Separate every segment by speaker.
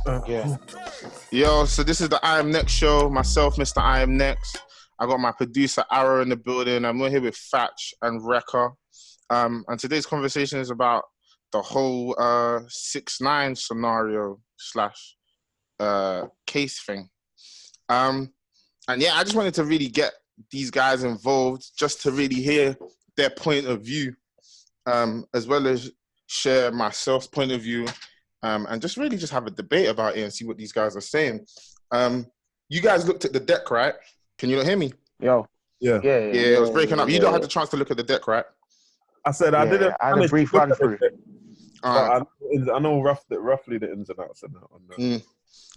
Speaker 1: Yeah.
Speaker 2: Cool.
Speaker 3: Yo, so this is the I Am Next show. Myself, Mr. I Am Next. I got my producer Arrow in the building. I'm here with Fatch and Rekka. And today's conversation is about the whole 6ix9ine scenario slash case thing. And yeah, I just wanted to really get these guys involved just to really hear their point of view, as well as share myself's point of view, and just really just have a debate about it and see what these guys are saying. You guys looked at the deck, right? Can you not hear me?
Speaker 1: Yo.
Speaker 2: Yeah.
Speaker 1: Yeah.
Speaker 3: Yeah, it was breaking up. You don't have the chance to look at the deck, right?
Speaker 2: I said I didn't.
Speaker 1: I had a brief run through.
Speaker 2: But I know roughly the ins and outs of that. On that.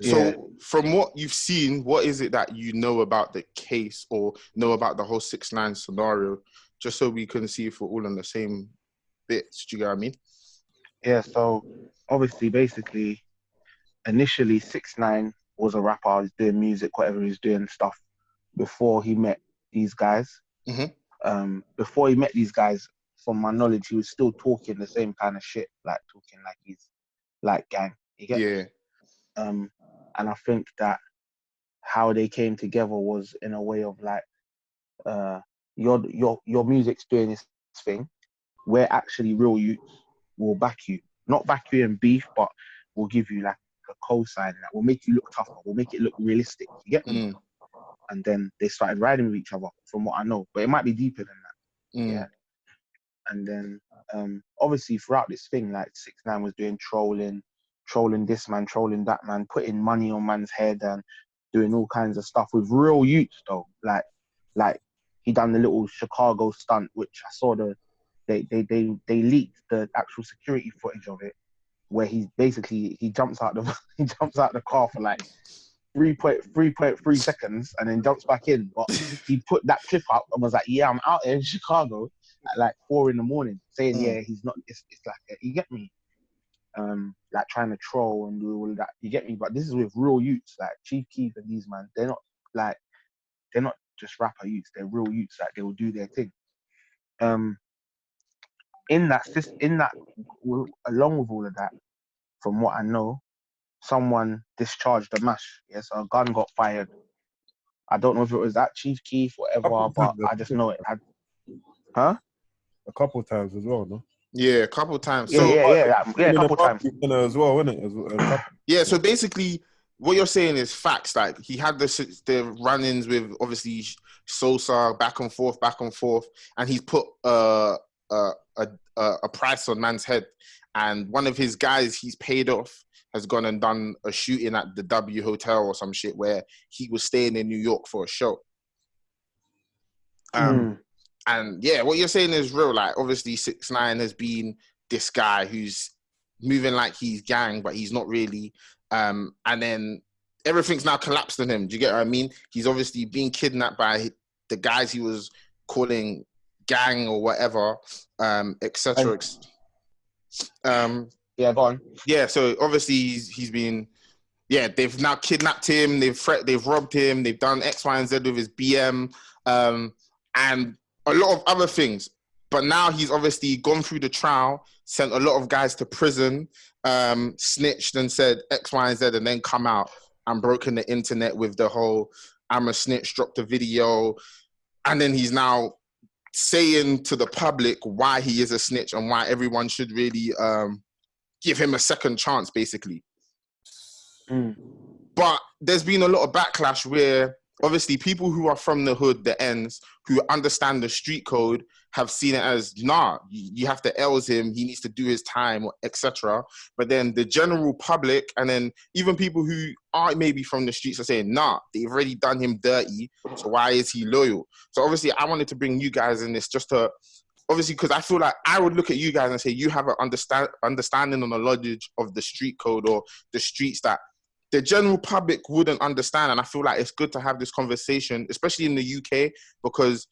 Speaker 3: So, from what you've seen, what is it that you know about the case or know about the whole 6ix9ine scenario, just so we can see if we're all on the same bits? Do you get what I mean?
Speaker 1: Yeah, so obviously, basically, initially 6ix9ine was a rapper. He was doing music, whatever he was doing stuff before he met these guys.
Speaker 3: Mm-hmm.
Speaker 1: Before he met these guys, from my knowledge, he was still talking the same kind of shit, like talking like he's like gang. You get?
Speaker 3: Yeah.
Speaker 1: And I think that how they came together was in a way of like, your music's doing this thing. We're actually real youths. We'll back you, not back you in beef, but we'll give you like a cosign that will make you look tougher. We'll make it look realistic. You get me? And then they started riding with each other, from what I know. But it might be deeper than that. Yeah. And then obviously throughout this thing, like 6ix9ine was doing trolling this man, trolling that man, putting money on man's head and doing all kinds of stuff with real youths though. Like he done the little Chicago stunt, which I saw they leaked the actual security footage of it, where he jumps out the car for like 3.3 seconds and then jumps back in. But he put that clip up and was like, yeah, I'm out here in Chicago at like 4 a.m, saying, yeah, he's not, it's like, you get me? Like trying to troll and do all of that, you get me? But this is with real youths, like Chief Keef and these man, they're not just rapper youths, they're real youths, like they will do their thing. Along with all of that, from what I know, someone discharged a mash. Yeah, so a gun got fired. I don't know if it was that Chief Keef or whatever, but I just know it had. Huh?
Speaker 2: A couple times as well, no?
Speaker 3: Yeah, a couple times.
Speaker 1: Yeah, a couple times.
Speaker 2: As well, wasn't it?
Speaker 3: Yeah, so basically, what you're saying is facts. Like he had the run-ins with obviously Sosa back and forth, and he's put a price on man's head. And one of his guys he's paid off has gone and done a shooting at the W Hotel or some shit where he was staying in New York for a show. And yeah, what you're saying is real. Like obviously 6ix9ine has been this guy who's moving like he's gang, but he's not really. And then everything's now collapsed on him. Do you get what I mean? He's obviously being kidnapped by the guys he was calling gang or whatever, etc.
Speaker 1: Yeah, go on.
Speaker 3: Yeah, so obviously he's been. Yeah, they've now kidnapped him. They've robbed him. They've done X, Y, and Z with his BM, and a lot of other things. But now he's obviously gone through the trial, sent a lot of guys to prison, snitched and said X, Y, and Z, and then come out and broken the internet with the whole I'm a snitch, dropped a video. And then he's now saying to the public why he is a snitch and why everyone should really give him a second chance, basically. But there's been a lot of backlash where obviously people who are from the hood, the ends, who understand the street code have seen it as, nah, you have to L's him, he needs to do his time, etc. But then the general public and then even people who aren't maybe from the streets are saying, nah, they've already done him dirty, so why is he loyal? So obviously I wanted to bring you guys in this just to, obviously, because I feel like I would look at you guys and say, you have an understanding on the knowledge of the street code or the streets that the general public wouldn't understand. And I feel like it's good to have this conversation, especially in the UK, because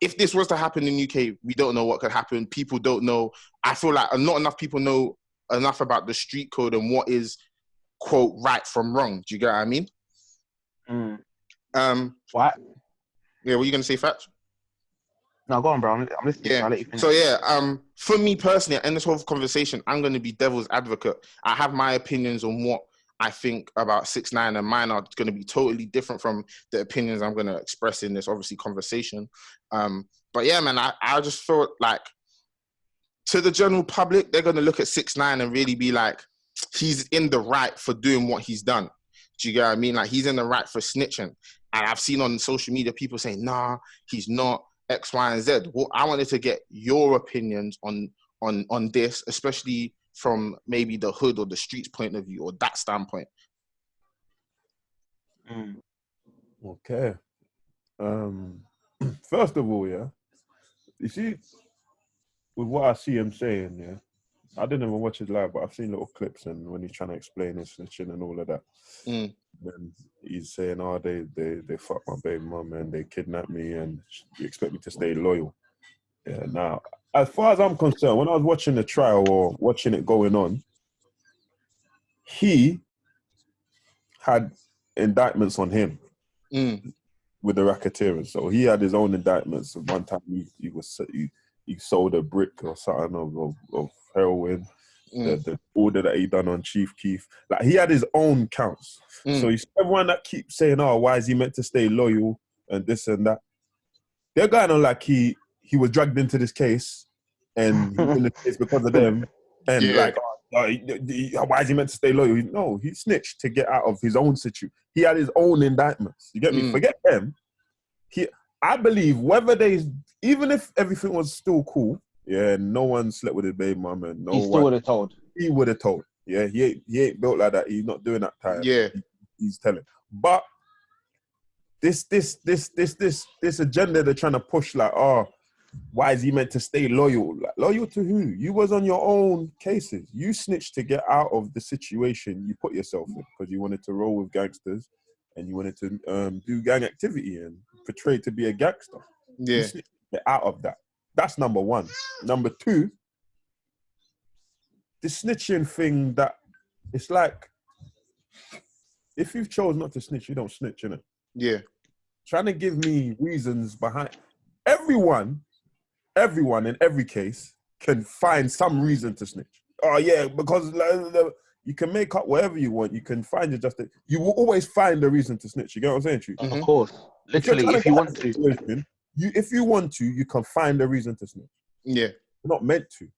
Speaker 3: if this was to happen in the UK, we don't know what could happen. People don't know. I feel like not enough people know enough about the street code and what is, quote, right from wrong. Do you get what I mean?
Speaker 1: What?
Speaker 3: Yeah, what are you going to say, Fatch?
Speaker 1: No, go on, bro. I'm listening.
Speaker 3: Yeah.
Speaker 1: I'll let you finish.
Speaker 3: So yeah, for me personally, in this whole conversation, I'm going to be devil's advocate. I have my opinions on what I think about 6ix9ine and mine are going to be totally different from the opinions I'm going to express in this obviously conversation. But yeah, man, I just feel like to the general public, they're going to look at 6ix9ine and really be like, he's in the right for doing what he's done. Do you get what I mean? Like, he's in the right for snitching. And I've seen on social media people saying, nah, he's not, X, Y, and Z. Well, I wanted to get your opinions on this, especially from maybe the hood or the streets point of view or that standpoint.
Speaker 2: Okay. First of all, yeah, you see, with what I see him saying, yeah, I didn't even watch it live, but I've seen little clips and when he's trying to explain his snitching and all of that. Then he's saying, oh, they fucked my baby mum and they kidnapped me and you expect me to stay loyal. Yeah, now, as far as I'm concerned, when I was watching the trial or watching it going on, he had indictments on him with the racketeering. So he had his own indictments. One time he sold a brick or something of heroin. The order that he done on Chief Keef, like he had his own counts. So everyone that keeps saying, "Oh, why is he meant to stay loyal?" and this and that, they're going on like he was dragged into this case and he's in the case because of them, and like, why is he meant to stay loyal? No, he snitched to get out of his own situation. He had his own indictments. You get me? Forget them. I believe even if everything was still cool. Yeah, no one slept with his baby mum and no one. He still would have told. He would have told. Yeah, he ain't built like that. He's not doing that time.
Speaker 3: Yeah,
Speaker 2: he's telling. But this agenda they're trying to push, like, oh, why is he meant to stay loyal? Like, loyal to who? You was on your own cases. You snitched to get out of the situation you put yourself in because you wanted to roll with gangsters and you wanted to do gang activity and portray to be a gangster.
Speaker 3: Yeah,
Speaker 2: you snitched to get out of that. That's number one. Number two, the snitching thing that it's like, if you've chose not to snitch, you don't snitch, innit?
Speaker 3: Yeah.
Speaker 2: Trying to give me reasons behind everyone in every case can find some reason to snitch. Oh yeah, because you can make up whatever you want. You can find your justice. You will always find a reason to snitch. You get what I'm saying to you?
Speaker 1: Of course. Literally, if you want to.
Speaker 2: If you want to, you can find a reason to snitch.
Speaker 3: Yeah.
Speaker 2: You're not meant to.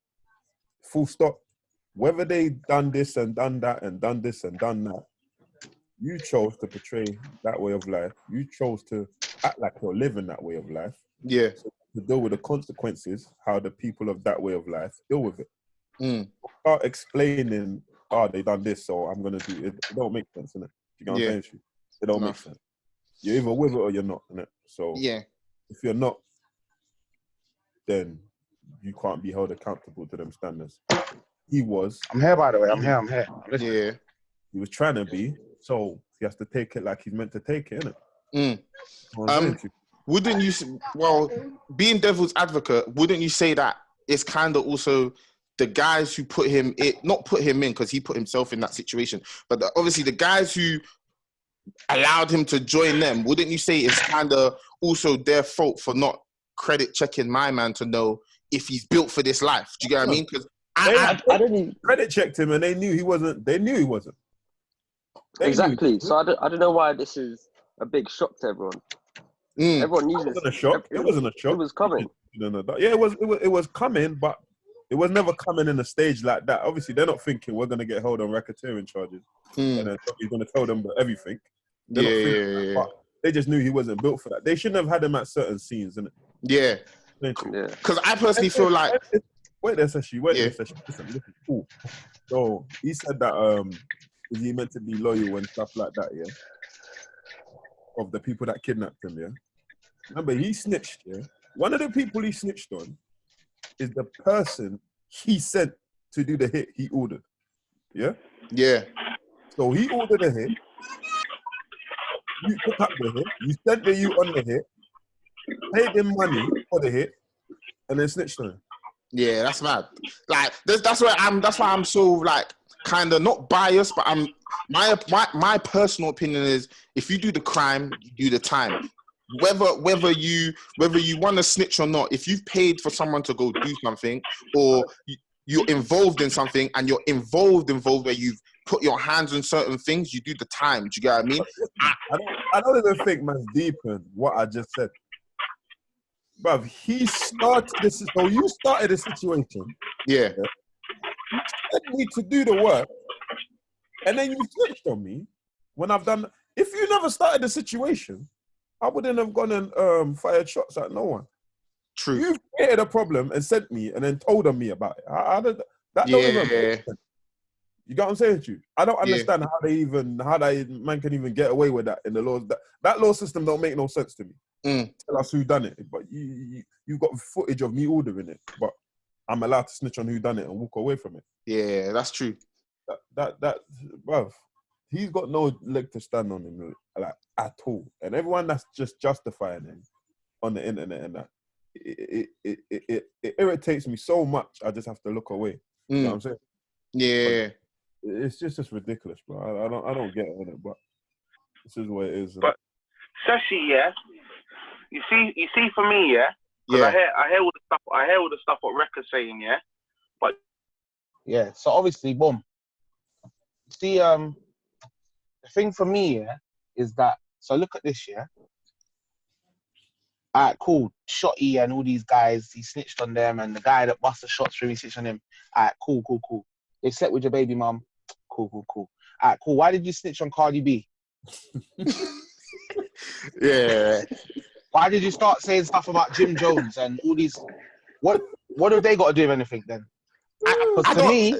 Speaker 2: Full stop. Whether they done this and done that and done this and done that, you chose to portray that way of life. You chose to act like you're living that way of life.
Speaker 3: Yeah.
Speaker 2: So to deal with the consequences, how the people of that way of life deal with it. Start explaining, oh, they done this, so I'm going to do it. It don't make sense, innit? You know what I'm saying? It don't make sense. You're either with it or you're not, innit? So
Speaker 3: yeah.
Speaker 2: If you're not, then you can't be held accountable to them standards. He was.
Speaker 1: I'm here, by the way. I'm here.
Speaker 3: Yeah.
Speaker 2: He was trying to be, so he has to take it like he's meant to take it, innit?
Speaker 3: Wouldn't you, well, being devil's advocate, wouldn't you say that it's kind of also the guys who not put him in because he put himself in that situation, but obviously the guys who allowed him to join them, wouldn't you say it's kind of also their fault for not credit checking my man to know if he's built for this life? Do you get what I mean? Because
Speaker 2: I didn't credit checked him and they knew he wasn't.
Speaker 4: Exactly. So I don't know why this is a big shock to everyone. Everyone knew this.
Speaker 2: It wasn't a shock. It wasn't a shock.
Speaker 4: It was coming.
Speaker 2: Yeah, it was coming, but it was never coming in a stage like that. Obviously, they're not thinking we're going to get held on racketeering charges and then he's going to tell them everything. But they just knew he wasn't built for that. They shouldn't have had him at certain scenes, innit?
Speaker 3: Yeah. Because I personally feel like...
Speaker 2: Wait there, Sashi. Listen. Cool. So, he said that is he meant to be loyal and stuff like that, yeah? Of the people that kidnapped him, yeah? Remember, he snitched, yeah? One of the people he snitched on is the person he sent to do the hit he ordered. Yeah?
Speaker 3: Yeah.
Speaker 2: So he ordered a hit. You took up the hit. You sent the you on the hit. Paid him money for the hit. And then snitched on him.
Speaker 3: Yeah, that's mad. Like, that's why I'm so, like, kind of not biased, but my personal opinion is if you do the crime, you do the time. Whether you want to snitch or not, if you've paid for someone to go do something, or you're involved in something and you're involved where you've put your hands on certain things, you do the time. Do you get what I mean?
Speaker 2: I don't even think man's deep in what I just said. Bruv, he started this. So you started a situation.
Speaker 3: Yeah.
Speaker 2: You sent me to do the work, and then you switched on me when I've done. If you never started the situation, I wouldn't have gone and fired shots at no one.
Speaker 3: True.
Speaker 2: You created a problem and sent me, and then told on me about it. That don't even make sense. You got what I'm saying to you? I don't understand how that man can even get away with that in the laws. That law system don't make no sense to me. Tell us who done it, but you've got footage of me ordering it, but I'm allowed to snitch on who done it and walk away from it.
Speaker 3: Yeah, that's true.
Speaker 2: Bruv, he's got no leg to stand on him, like, at all. And everyone that's just justifying him on the internet and that, it irritates me so much. I just have to look away. You know what I'm saying?
Speaker 3: Yeah.
Speaker 2: But it's just ridiculous, bro. I don't get it, but this is what it is.
Speaker 5: But Sashi, yeah. You see, for me, yeah. Because I hear all the stuff. I hear all the stuff what Rekka's saying, yeah. But
Speaker 1: yeah. So obviously, boom. See, the thing for me, yeah, is that. So look at this, yeah. Alright, cool. Shotty and all these guys, he snitched on them, and the guy that bust the shots for him, he snitched on him. Alright, cool. They slept with your baby mum. Cool. Alright, cool. Why did you snitch on Cardi B?
Speaker 3: Yeah.
Speaker 1: Why did you start saying stuff about Jim Jones and all these? What have they got to do with anything then? Because to me,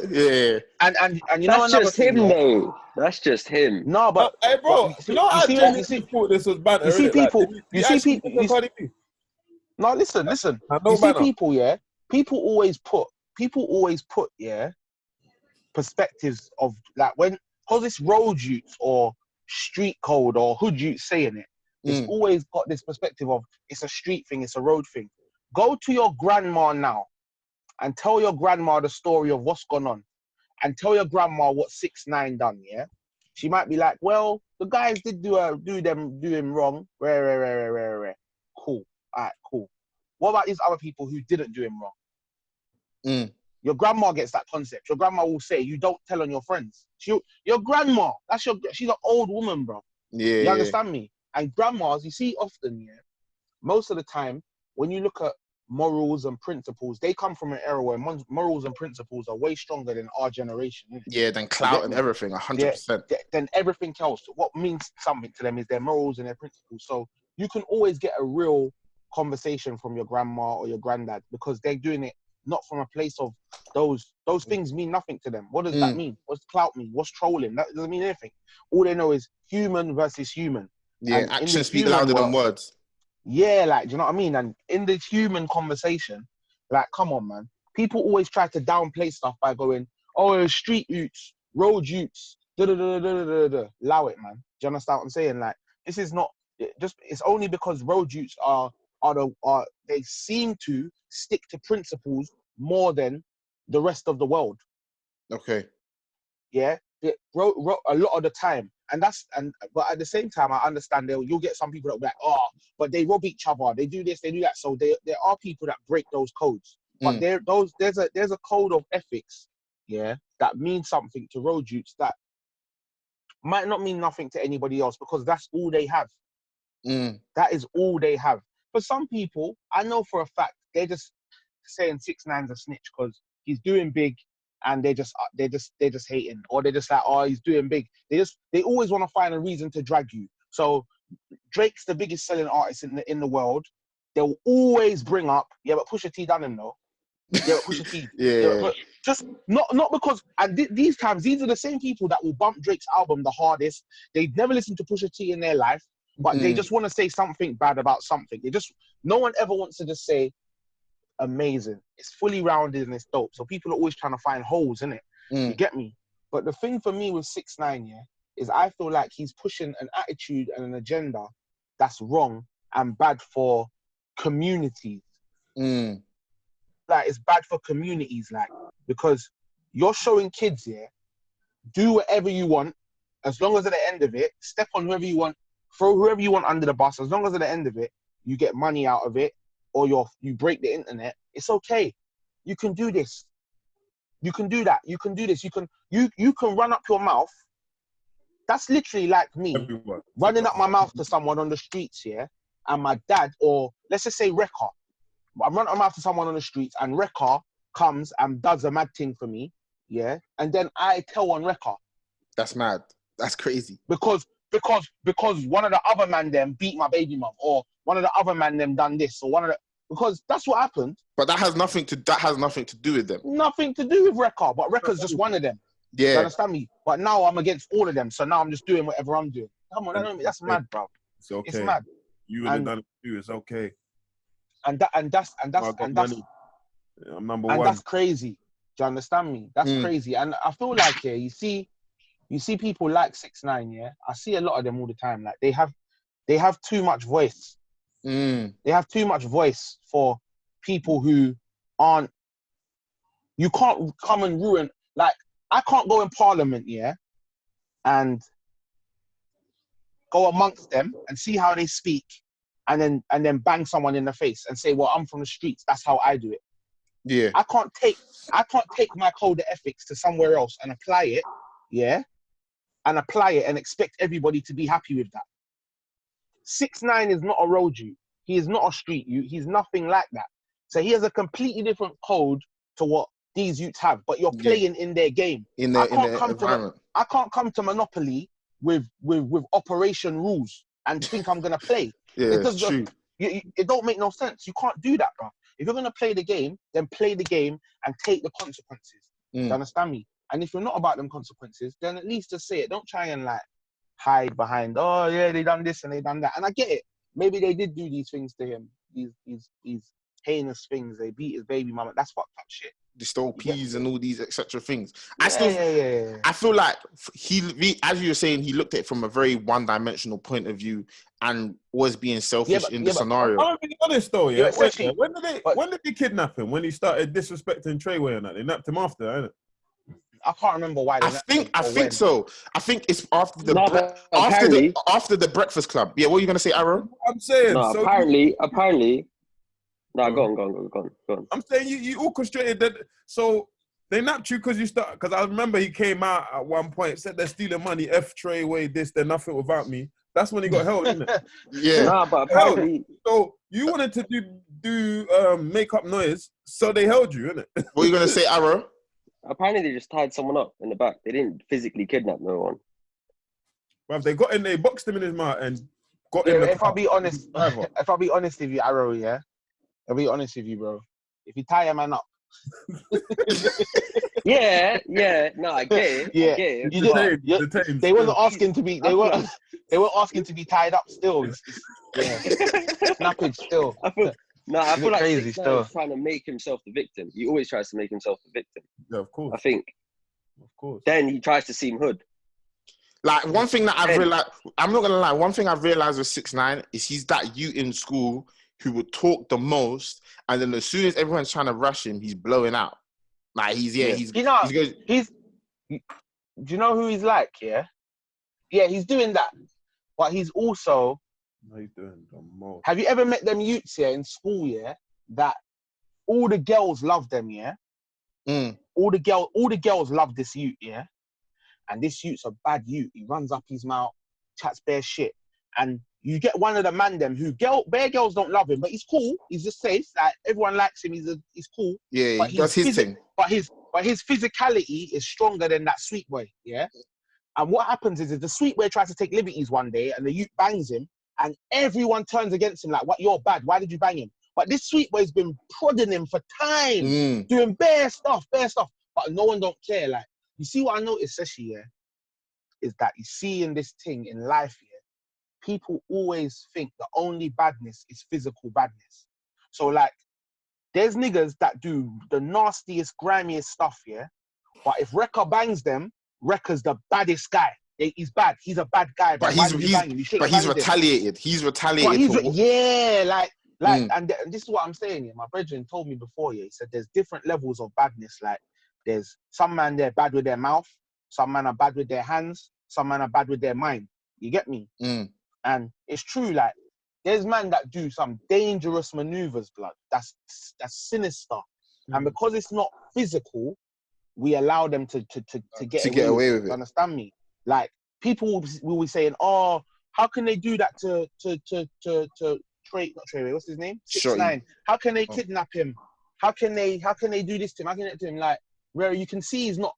Speaker 1: and you know
Speaker 4: That's
Speaker 1: another
Speaker 4: just
Speaker 1: thing,
Speaker 4: him,
Speaker 1: yeah?
Speaker 4: though. That's just him.
Speaker 1: No, but
Speaker 2: hey, bro,
Speaker 1: but
Speaker 2: you know I genuinely thought this was banter.
Speaker 1: You see
Speaker 2: innit?
Speaker 1: people.
Speaker 2: Like,
Speaker 1: you see people. No, listen. You see people, yeah. People always put, yeah, perspectives of like because it's road youths or street code or hood youths saying it. It's always got this perspective of it's a street thing, it's a road thing. Go to your grandma now and tell your grandma the story of what's gone on, and tell your grandma what 6ix9ine done. Yeah, she might be like, well, the guys did do him wrong. Rare. Cool. Alright, cool. What about these other people who didn't do him wrong? Your grandma gets that concept. Your grandma will say, you don't tell on your friends. Your grandma, she's an old woman, bro.
Speaker 3: Yeah.
Speaker 1: You understand me? And grandmas, you see often, yeah, most of the time, when you look at morals and principles, they come from an era where morals and principles are way stronger than our generation. Innit?
Speaker 3: Yeah, than clout and everything, 100%.
Speaker 1: Then everything else, what means something to them is their morals and their principles. So you can always get a real conversation from your grandma or your granddad because they're doing it not from a place of those things mean nothing to them. What does that mean? What's clout mean? What's trolling? That doesn't mean anything. All they know is human versus human.
Speaker 3: Yeah,
Speaker 1: and
Speaker 3: actions speak louder than words.
Speaker 1: Yeah, like, do you know what I mean? And in this human conversation, like, come on, man. People always try to downplay stuff by going, oh, street youths, road youths, da-da-da-da-da-da-da. Allow it, man. Do you understand what I'm saying? Like, this is not, it's only because road youths they seem to stick to principles more than the rest of the world.
Speaker 3: Okay.
Speaker 1: Yeah? A lot of the time. But at the same time, I understand you'll get some people that will be like, oh, but they rob each other, they do this, they do that. So there are people that break those codes. But there's a code of ethics, yeah, that means something to road youths that might not mean nothing to anybody else because that's all they have. That is all they have. For some people, I know for a fact, they're just saying 6ix9ine's a snitch because he's doing big. And they're just hating, or they're just like, oh, he's doing big. They always want to find a reason to drag you. So Drake's the biggest selling artist in the world. They'll always bring up, yeah, but Pusha T done him though. Yeah, but Pusha T. But just not because. And these times, these are the same people that will bump Drake's album the hardest. They've never listened to Pusha T in their life, but they just want to say something bad about something. No one ever wants to just say, amazing, it's fully rounded and it's dope. So people are always trying to find holes in it. You get me? But the thing for me with 6ix9ine, yeah, is I feel like he's pushing an attitude and an agenda that's wrong and bad for communities. Like, it's bad for communities, like, because you're showing kids, yeah, do whatever you want, as long as at the end of it, step on whoever you want, throw whoever you want under the bus, as long as at the end of it, you get money out of it, or you break the internet, it's okay. You can do this. You can do that. You can do this. You can run up your mouth. That's literally like me
Speaker 2: Everyone.
Speaker 1: running up my mouth to someone on the streets, yeah? And my dad, or let's just say Rekha. I'm running my mouth to someone on the streets and Rekha comes and does a mad thing for me, yeah? And then I tell on Rekha.
Speaker 3: That's mad. That's crazy.
Speaker 1: Because one of the other man them beat my baby mum, or one of the other man them done this, or because that's what happened.
Speaker 3: But that has nothing to do with them.
Speaker 1: Nothing to do with Rekha, but Rekha's just one of them.
Speaker 3: Yeah.
Speaker 1: You understand me? But now I'm against all of them, so now I'm just doing whatever I'm doing. Come on, that's mad, bro.
Speaker 2: It's okay.
Speaker 1: It's mad.
Speaker 2: You would have done it too. It's okay.
Speaker 1: And that's
Speaker 2: I'm number one.
Speaker 1: And that's crazy. Do you understand me? That's crazy. And I feel like, yeah, you see people like 6ix9ine, yeah. I see a lot of them all the time. Like they have too much voice. They have too much voice for people who aren't. You can't come and ruin. Like I can't go in Parliament, yeah, and go amongst them and see how they speak, and then bang someone in the face and say, "Well, I'm from the streets. That's how I do it."
Speaker 3: Yeah.
Speaker 1: I can't take my code of ethics to somewhere else and apply it, yeah, and expect everybody to be happy with that. 6ix9ine is not a road youth. He is not a street youth. He's nothing like that. So he has a completely different code to what these youths have. But you're playing in their game. I can't come to Monopoly with operation rules and think I'm gonna play.
Speaker 3: Yeah, it's true.
Speaker 1: It don't make no sense. You can't do that, bro. If you're gonna play the game, then play the game and take the consequences. Do you understand me? And if you're not about them consequences, then at least just say it. Don't try and like hide behind, oh yeah, they done this and they done that. And I get it. Maybe they did do these things to him. These heinous things. They beat his baby mama. That's fucked up shit.
Speaker 3: They stole peas and all these etc. things.
Speaker 1: Yeah.
Speaker 3: I feel like he, as you were saying, he looked at it from a very one-dimensional point of view and was being selfish in the scenario.
Speaker 2: I'm being honest though, yeah.
Speaker 1: Yeah,
Speaker 2: when did they kidnap him? When he started disrespecting Treyway and that, they napped him after, innit?
Speaker 1: I can't remember why.
Speaker 3: I think so. I think it's after the Breakfast Club. Yeah, what are you gonna say, Aaron?
Speaker 2: I'm saying.
Speaker 4: No,
Speaker 2: so
Speaker 4: apparently. No, go on.
Speaker 2: I'm saying you orchestrated that. So they napped you because you start. Because I remember he came out at one point, said they're stealing money. F Treyway, this, they're nothing without me. That's when he got held, isn't it?
Speaker 3: Yeah.
Speaker 4: Nah, but apparently.
Speaker 2: So you wanted to do make up noise, so they held you, innit?
Speaker 3: What are you gonna say, Aaron?
Speaker 4: Apparently they just tied someone up in the back. They didn't physically kidnap no one.
Speaker 2: Well, they got in, they boxed him in his mouth and got in.
Speaker 1: If I'll be honest with you, Arrow, yeah, I'll be honest with you, bro. If you tie a man up,
Speaker 4: yeah, no, I get it.
Speaker 1: They weren't asking to be. They weren't asking to be tied up. Still, snappage still.
Speaker 4: I feel like
Speaker 1: crazy still.
Speaker 4: He's trying to make himself the victim. He always tries to make himself the victim.
Speaker 2: Yeah, of course.
Speaker 4: I think.
Speaker 2: Of course.
Speaker 4: Then he tries to seem hood.
Speaker 3: Like one thing that I've realized, I'm not gonna lie. One thing I've realized with 6ix9ine is he's that youth in school who would talk the most, and then as soon as everyone's trying to rush him, he's blowing out. Like he's. Do
Speaker 1: you know who he's like? Yeah, he's doing that, but he's also.
Speaker 2: No, he's doing the most.
Speaker 1: Have you ever met them youths here in school? Yeah, that all the girls love them. Yeah, all the girls love this youth. Yeah, and this youth's a bad youth. He runs up his mouth, chats bare shit, and you get one of the man them who bare girls don't love him, but he's cool. He's just safe. Like everyone likes him. He's cool.
Speaker 3: Yeah,
Speaker 1: but
Speaker 3: that's his thing.
Speaker 1: But his physicality is stronger than that sweet boy. Yeah, and what happens is the sweet boy tries to take liberties one day, and the youth bangs him. And everyone turns against him like, what, you're bad. Why did you bang him? But this sweet boy's been prodding him for time, doing bare stuff. But no one don't care. Like, you see what I noticed, Seshi, yeah, is that you see in this thing in life, yeah, people always think the only badness is physical badness. So, like, there's niggas that do the nastiest, grimiest stuff, yeah? But if Rekha bangs them, Rekha's the baddest guy. He's bad. He's a bad guy.
Speaker 3: But he's retaliated. He's retaliated.
Speaker 1: And this is what I'm saying. Yeah, my brethren told me before. Yeah, he said there's different levels of badness. Like there's some man they're bad with their mouth, some man are bad with their hands, some man are bad with their mind. You get me? And it's true. Like there's man that do some dangerous maneuvers, blood. That's sinister. And because it's not physical, we allow them to get away with it. You understand me? Like people will be saying, "Oh, how can they do that to Trey? Not Trey. What's his name? 6IX9. How can they kidnap him? How can they do this to him? How can they do to him? Like, where you can see he's not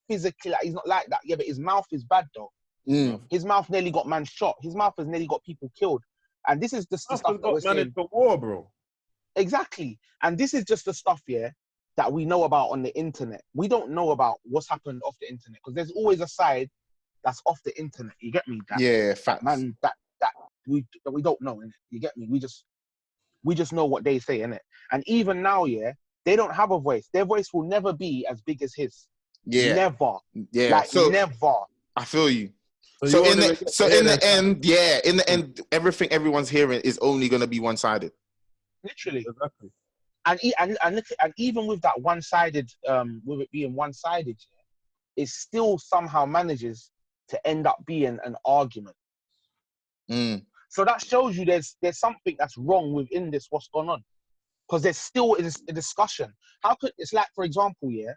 Speaker 1: physically like, he's not like that. Yeah, but his mouth is bad though. His mouth nearly got man shot. His mouth has nearly got people killed. And this is just the stuff that we're saying.
Speaker 2: The war, bro.
Speaker 1: Exactly. And this is just the stuff, yeah, that we know about on the internet. We don't know about what's happened off the internet because there's always a side that's off the internet. You get me?
Speaker 3: Facts.
Speaker 1: Man, that we don't know. Innit? You get me? We just know what they say, innit? And even now, yeah, they don't have a voice. Their voice will never be as big as his. Yeah. Never.
Speaker 3: Yeah.
Speaker 1: Like, never.
Speaker 3: I feel you. So in the end, everything everyone's hearing is only going to be one-sided.
Speaker 1: Literally. Exactly. And even with that one-sided, with it being one-sided, it still somehow manages to end up being an argument. So that shows you there's something that's wrong within this, what's going on. Because there's still a discussion. It's like, for example, yeah,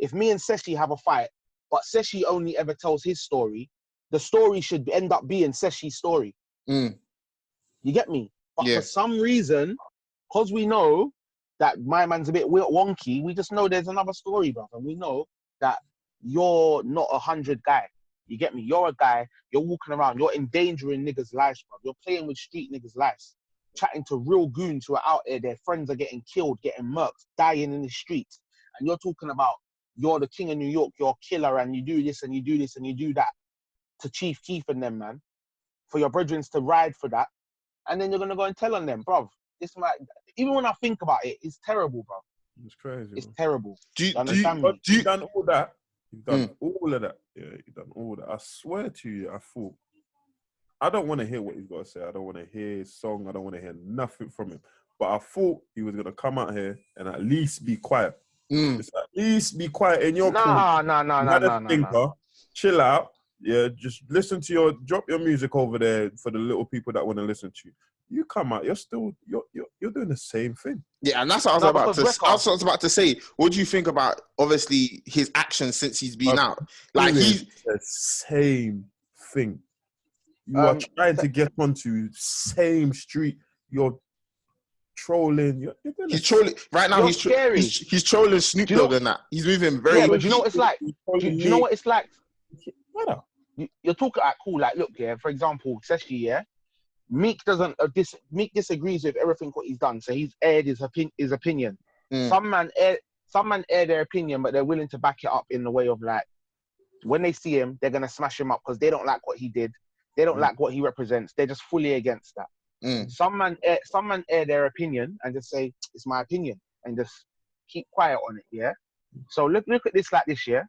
Speaker 1: if me and Seshi have a fight, but Seshi only ever tells his story, the story should end up being Seshi's story. You get me? But for some reason, because we know that my man's a bit wonky, we just know there's another story, brother. And we know that you're not 100 guy. You get me? You're a guy, you're walking around, you're endangering niggas' lives, bro. You're playing with street niggas' lives, chatting to real goons who are out there, their friends are getting killed, getting murked, dying in the streets. And you're talking about you're the king of New York, you're a killer, and you do this and you do this and you do that to Chief Keef and them, man, for your brethren to ride for that. And then you're going to go and tell on them, bro. Even when I think about it, it's terrible, bro.
Speaker 2: It's crazy.
Speaker 1: It's terrible.
Speaker 2: You've done all that. You've done all of that. Yeah, you've done all that. I swear to you, I thought, I don't want to hear what he's got to say. I don't want to hear his song. I don't want to hear nothing from him. But I thought he was going to come out here and at least be quiet. Just at least be quiet in your
Speaker 1: No.
Speaker 2: Chill out. Yeah, just listen to drop your music over there for the little people that want to listen to you. You come out, you're doing the same thing.
Speaker 3: Yeah, and that's what I was about to say. What do you think about obviously his actions since he's been out? Like he's
Speaker 2: the same thing. You are trying to get onto same street. You're trolling.
Speaker 3: He's trolling right now. He's trolling Snoop Dogg and that. He's moving very.
Speaker 1: Yeah, but you know what it's like. Do you know what it's like? You're talking cool. Like, look, yeah. For example, Seshi, yeah. Meek disagrees with everything what he's done, so he's aired his opinion. Some man air their opinion, but they're willing to back it up in the way of like, when they see him, they're gonna smash him up because they don't like what he did, they don't like what he represents. They're just fully against that. Some man air their opinion and just say it's my opinion and just keep quiet on it. Yeah. So look at this like this. Yeah.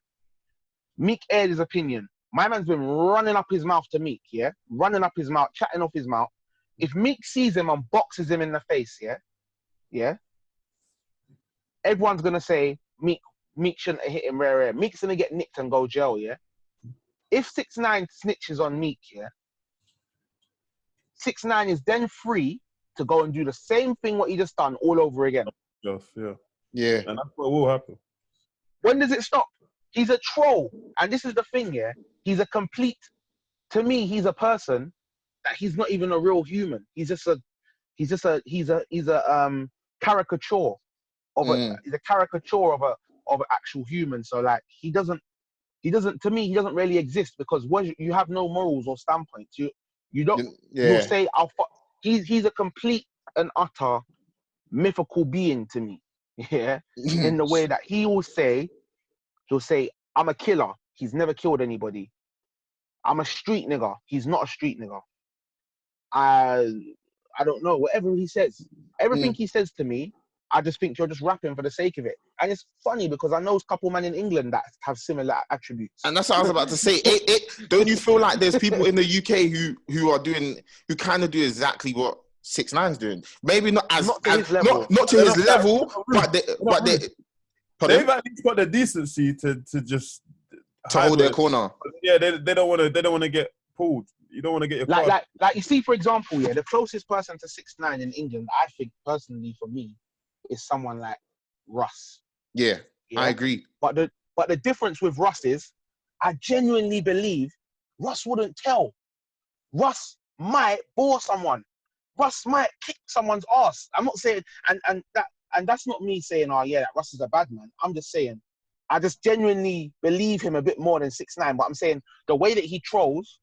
Speaker 1: Meek aired his opinion. My man's been running up his mouth to Meek, yeah? Running up his mouth, chatting off his mouth. If Meek sees him and boxes him in the face, yeah? Everyone's going to say, Meek shouldn't have hit him rare. Meek's going to get nicked and go jail, yeah? If 6IX9 snitches on Meek, yeah? 6IX9 is then free to go and do the same thing what he just done all over again.
Speaker 2: Yeah. And that's what will happen.
Speaker 1: When does it stop? He's a troll. And this is the thing, yeah? He's to me, he's a person that he's not even a real human. He's a caricature of he's a caricature of an actual human. So like he doesn't really exist because you have no morals or standpoints. You don't you'll say he's a complete and utter mythical being to me. Yeah. In the way that he'll say, I'm a killer. He's never killed anybody. I'm a street nigga. He's not a street nigga. I don't know. Whatever he says, everything he says to me, I just think you're just rapping for the sake of it. And it's funny because I know a couple men in England that have similar attributes.
Speaker 3: And that's what I was about to say. Don't you feel like there's people in the UK who kind of do exactly what 6IX's doing? Maybe not to his level, but
Speaker 2: they've at least got the decency to just
Speaker 3: hold their corner.
Speaker 2: Yeah, they don't want to get pulled. You don't want to get your
Speaker 1: like you see, for example, yeah, the closest person to 6IX9 in England, I think personally for me, is someone like Russ.
Speaker 3: Yeah, I agree.
Speaker 1: But But the difference with Russ is, I genuinely believe Russ wouldn't tell. Russ might bore someone. Russ might kick someone's ass. I'm not saying, and that's not me saying, oh yeah, that Russ is a bad man. I'm just saying, I just genuinely believe him a bit more than 6ix9ine. But I'm saying the way that he trolls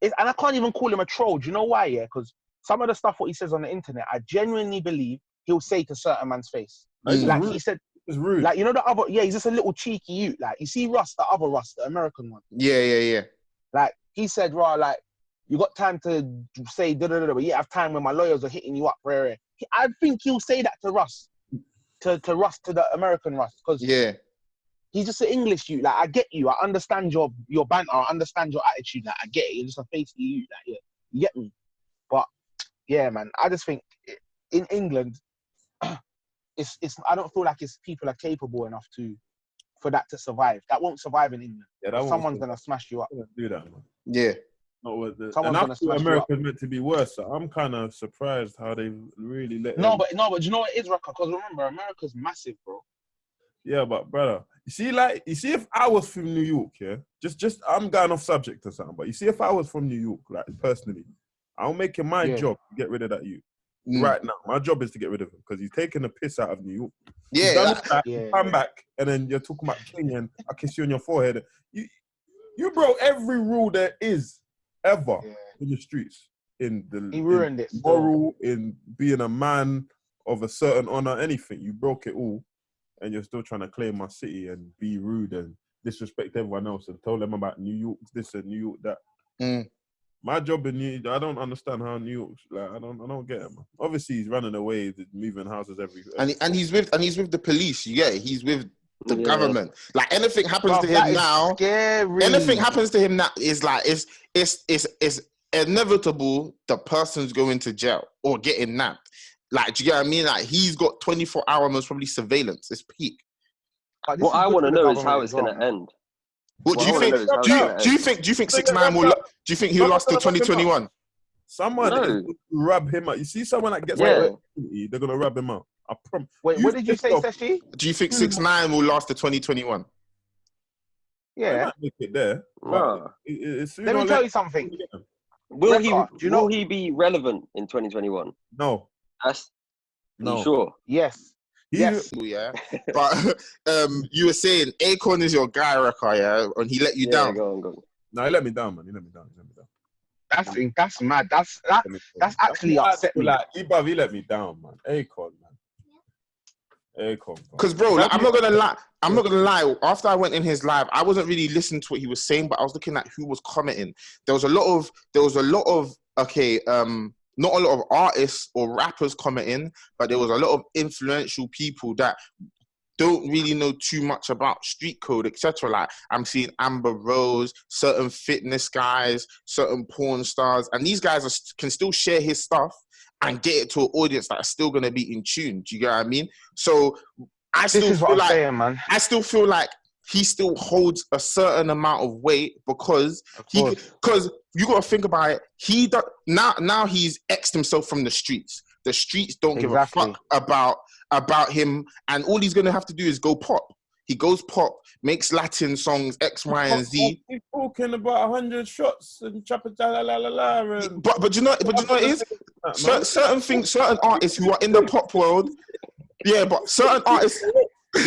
Speaker 1: is, and I can't even call him a troll. Do you know why? Yeah, because some of the stuff what he says on the internet, I genuinely believe he'll say to certain man's face. Like he said,
Speaker 2: it's rude.
Speaker 1: Like, you know, the other, yeah, he's just a little cheeky youth. Like, you see Russ, the other Russ, the American one.
Speaker 3: Yeah.
Speaker 1: Like, he said, raw, like, you got time to say da-da-da-da, but you have time when my lawyers are hitting you up. Rare. I think he'll say that to Russ, to Russ, to the American Russ, because he's just an English youth. Like, I get you. I understand your banter. I understand your attitude. Like, I get it. You're just a feisty youth. Like, yeah, you get me. But, yeah, man, I just think in England, it's I don't feel like people are capable enough for that to survive. That won't survive in England.
Speaker 2: Yeah,
Speaker 1: someone's gonna smash you up.
Speaker 2: Do that, man.
Speaker 3: Yeah.
Speaker 2: Not the,
Speaker 1: Someone's
Speaker 2: and I
Speaker 1: gonna
Speaker 2: thought
Speaker 1: smash
Speaker 2: America's
Speaker 1: you up.
Speaker 2: meant to be worse. So I'm kind of surprised how they really let.
Speaker 1: No, but do you know what it is, Rucker? Because remember, America's massive, bro.
Speaker 2: Yeah, but brother, you see, if I was from New York, yeah, just I'm going off subject or something, but you see, if I was from New York, like personally, I'll make it my job to get rid of that youth. Right now, my job is to get rid of him because he's taking the piss out of New York.
Speaker 3: Yeah,
Speaker 2: come back, and then you're talking about King and I kiss you on your forehead. You broke every rule there is ever in the streets. He ruined it. Moral, in being a man of a certain honor, anything. You broke it all, and you're still trying to claim my city and be rude and disrespect everyone else and tell them about New York this and New York that. My job in New York, I don't understand how New York's like. I don't get it, man. Obviously, he's running away, moving houses everywhere,
Speaker 3: and he's with the police. You get it? He's with the government. Like anything happens to him now.
Speaker 1: Scary.
Speaker 3: Anything happens to him now is like it's inevitable. The person's going to jail or getting nabbed. Like, do you get what I mean? Like, he's got 24-hour most probably surveillance. It's peak.
Speaker 4: What I want to know is how it's going to end.
Speaker 3: What do you think? Do you think 6ix9ine will? Do you think he'll last till 2021?
Speaker 2: Someone will rub him out. You see someone that gets they're gonna rub him out. I promise.
Speaker 1: Wait, what did you say, Seshi?
Speaker 3: Do you think 6ix9ine will last to 2021?
Speaker 2: Yeah, might make it there.
Speaker 1: Let me tell you something.
Speaker 4: Will he be relevant in 2021?
Speaker 2: No.
Speaker 4: No. You sure?
Speaker 1: Yes. Yes.
Speaker 3: Yeah. But you were saying Akon is your guy, Rekha, yeah? And he let you down.
Speaker 4: Go on.
Speaker 2: No, he let me down, man. He let me down.
Speaker 1: That's mad. That's actually upset me.
Speaker 2: Like, he let me down, man. Akon, man.
Speaker 3: Because, bro, like, I'm not gonna lie. After I went in his live, I wasn't really listening to what he was saying, but I was looking at who was commenting. There was a lot of not a lot of artists or rappers commenting, but there was a lot of influential people that don't really know too much about street code, etc. Like, I'm seeing Amber Rose, certain fitness guys, certain porn stars, and these guys can still share his stuff and get it to an audience that are still going to be in tune. Do you get what I mean? So I still feel like he still holds a certain amount of weight because you got to think about it. Now he's X'd himself from the streets. The streets don't give a fuck about him, and all he's gonna have to do is go pop. He goes pop, makes Latin songs X, Y, and Z.
Speaker 2: He's talking about 100 shots and chapata la la la.
Speaker 3: But you know what it is? Certain artists who are in the pop world, but certain artists.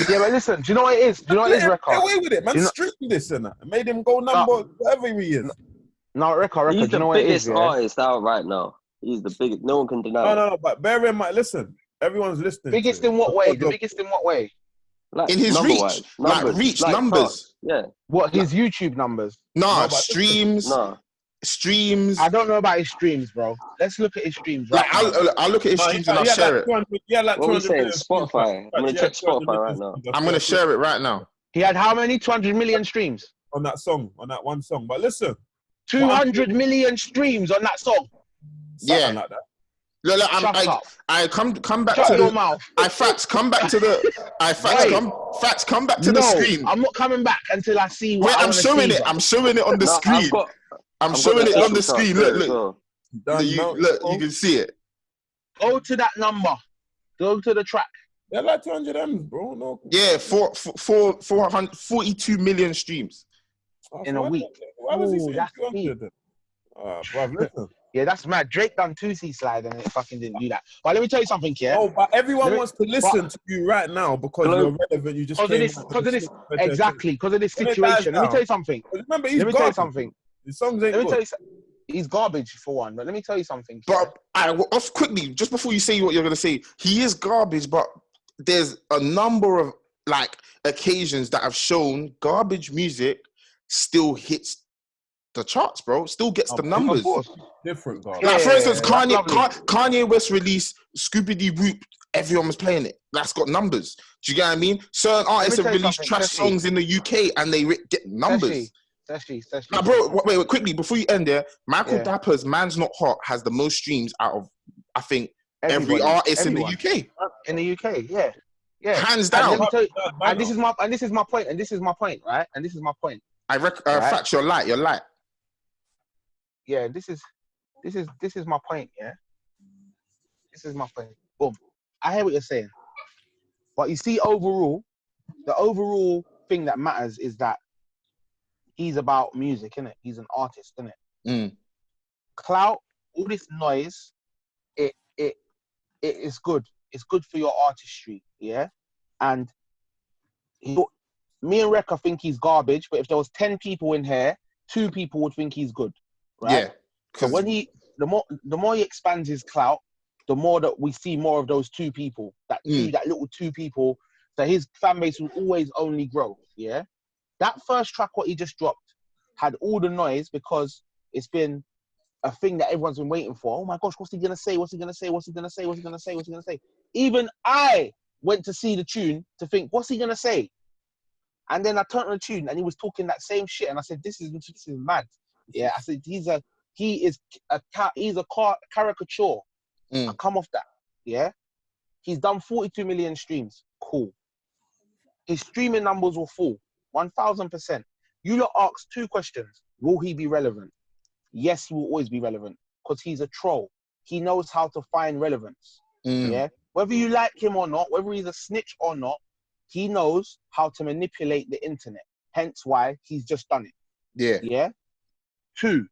Speaker 1: Yeah, but listen, do you know what it is? Do you know what it is, Rekha?
Speaker 2: Get away with it, man. Street this and that. It made him go number whatever he is.
Speaker 1: No, Rekha,
Speaker 4: he's
Speaker 1: do you know what it is?
Speaker 4: He's the biggest artist out right now. He's the biggest. No one can deny it.
Speaker 2: No, but bear in mind, listen, everyone's listening.
Speaker 1: Biggest in what way? The biggest in what way?
Speaker 3: Like, in his reach, numbers.
Speaker 4: Yeah.
Speaker 1: What, his YouTube numbers?
Speaker 3: No, streams.
Speaker 4: No.
Speaker 3: Streams.
Speaker 1: I don't know about his streams, bro. Let's look at his streams.
Speaker 3: Right I'll look at his streams and I'll share it.
Speaker 4: What are we saying? Spotify. I'm going to check Spotify right now.
Speaker 3: I'm going to share it right now.
Speaker 1: He had how many? 200 million streams?
Speaker 2: On that one song. But listen.
Speaker 1: 200 million streams on that song?
Speaker 2: Something like that.
Speaker 3: Look, I come back
Speaker 1: Shut
Speaker 3: to
Speaker 1: your
Speaker 3: the
Speaker 1: mouth.
Speaker 3: Facts, come back to the Facts, come back to the screen.
Speaker 1: I'm not coming back until I see what
Speaker 3: I'm showing it. I'm showing it on the screen. I'm showing it on the screen. Look. You can see it.
Speaker 1: Go to that number. Go to the track.
Speaker 2: They're like 200 M's, bro. No.
Speaker 3: Yeah, 442 million streams.
Speaker 1: in a week.
Speaker 2: Why was he saying
Speaker 1: That's
Speaker 2: 200 then? Bruv, listen.
Speaker 1: Yeah, that's mad. Drake done 2C slide and it fucking didn't do that. But let me tell you something, yeah.
Speaker 2: Oh, but everyone wants to listen to you right now because you're relevant. You just came
Speaker 1: because of this, exactly, because of this situation. Let me tell you something.
Speaker 2: Remember, he's
Speaker 1: let me tell you something.
Speaker 2: His songs ain't
Speaker 1: let me
Speaker 2: good.
Speaker 1: tell you, he's garbage for one. But let me tell you something.
Speaker 3: But off quickly, just before you say what you're gonna say, he is garbage. But there's a number of like occasions that have shown garbage music still hits the charts, bro. Still gets the numbers.
Speaker 1: Of course.
Speaker 2: Different garbage.
Speaker 3: Like, for instance,
Speaker 1: yeah,
Speaker 3: Kanye West released Scooby Whoop. Everyone was playing it. That's got numbers. Do you get what I mean? Certain artists have released trash songs in the UK and they get numbers. Now, bro, wait, quickly, before you end there, Michael Dapper's Man's Not Hot has the most streams out of, I think, every artist in the UK.
Speaker 1: In the UK, yeah.
Speaker 3: Hands down.
Speaker 1: And this is my point, right? And this is my point.
Speaker 3: Fatch, you're light.
Speaker 1: Yeah, this is my point, yeah. This is my point. Boom. I hear what you're saying. But you see, overall, the overall thing that matters is that he's about music, innit? He's an artist, innit? Clout, all this noise, it is good. It's good for your artistry, yeah? And me and Rekka think he's garbage, but if there was 10 people in here, 2 people would think he's good, right?
Speaker 3: Yeah.
Speaker 1: So when the more he expands his clout, the more that we see more of those 2 people, that little 2 people, so his fan base will always only grow, yeah? That first track, what he just dropped, had all the noise because it's been a thing that everyone's been waiting for. Oh my gosh, what's he gonna say? Even I went to see the tune to think, what's he gonna say? And then I turned on the tune and he was talking that same shit, and I said, this is mad. Yeah, I said he's a caricature. I come off that. Yeah, he's done 42 million streams. Cool. His streaming numbers will fall 1,000%. You lot ask 2 questions. Will he be relevant? Yes, he will always be relevant because he's a troll. He knows how to find relevance. Yeah, whether you like him or not, whether he's a snitch or not, he knows how to manipulate the internet. Hence why he's just done it. Yeah. 2,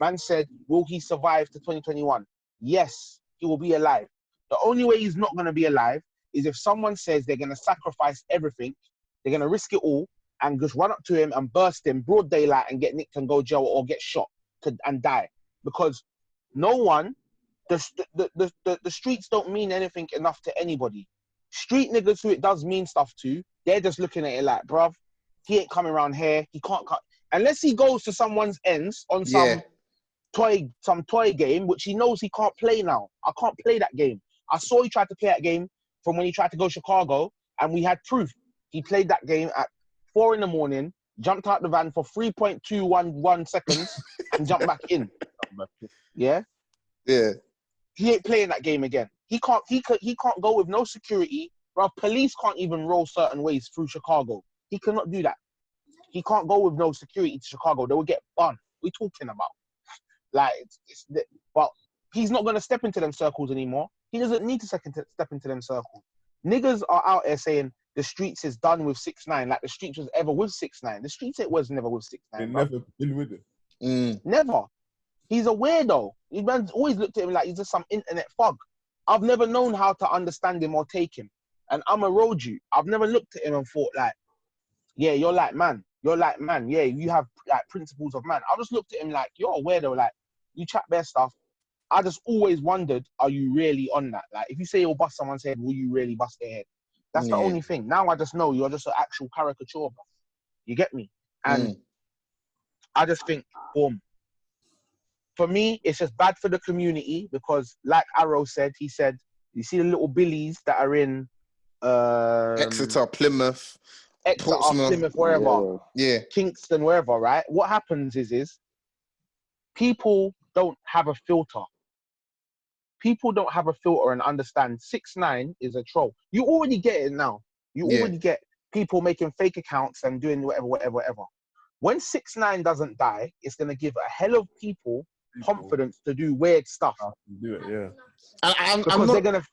Speaker 1: man said, will he survive to 2021? Yes, he will be alive. The only way he's not going to be alive is if someone says they're going to sacrifice everything, they're going to risk it all, and just run up to him and burst him broad daylight and get nicked and go jail or get shot and die. Because no one, the streets don't mean anything enough to anybody. Street niggas who it does mean stuff to, they're just looking at it like, bruv, he ain't coming around here. He can't cut. Unless he goes to someone's ends on some toy game, which he knows he can't play now. I can't play that game. I saw he tried to play that game from when he tried to go Chicago, and we had proof. He played that game at 4 a.m, jumped out the van for 3.211 seconds, and jumped back in. Yeah. He ain't playing that game again. He can't go with no security. Bro, police can't even roll certain ways through Chicago. He cannot do that. He can't go with no security to Chicago. They will get banned. What are we talking about? Like, but he's not going to step into them circles anymore. He doesn't need to step into them circles. Niggas are out there saying the streets is done with 6ix9ine, like the streets was ever with 6ix9ine. The streets it was never with 6ix9ine.
Speaker 2: They never been with it.
Speaker 1: Never. He's a weirdo. Man's always looked at him like he's just some internet thug. I've never known how to understand him or take him. And I'm a road you. I've never looked at him and thought like, yeah, you're like man. Yeah, you have like principles of man. I just looked at him like, you're a weirdo. Like, you chat bare stuff. I just always wondered, are you really on that? Like, if you say you'll bust someone's head, will you really bust their head? That's the only thing. Now I just know you're just an actual caricature, bro. You get me? And I just think, boom. For me, it's just bad for the community because, like Arrow said, he said, you see the little billies that are in
Speaker 3: Exeter, Plymouth,
Speaker 1: Plymouth, wherever, Kingston, wherever, right? What happens is people don't have a filter. People don't have a filter and understand 6ix9ine is a troll. You already get it now. You already get people making fake accounts and doing whatever. When 6ix9ine doesn't die, it's going to give a hell of people confidence to do weird stuff.
Speaker 2: Do it, yeah.
Speaker 1: Because they're gonna,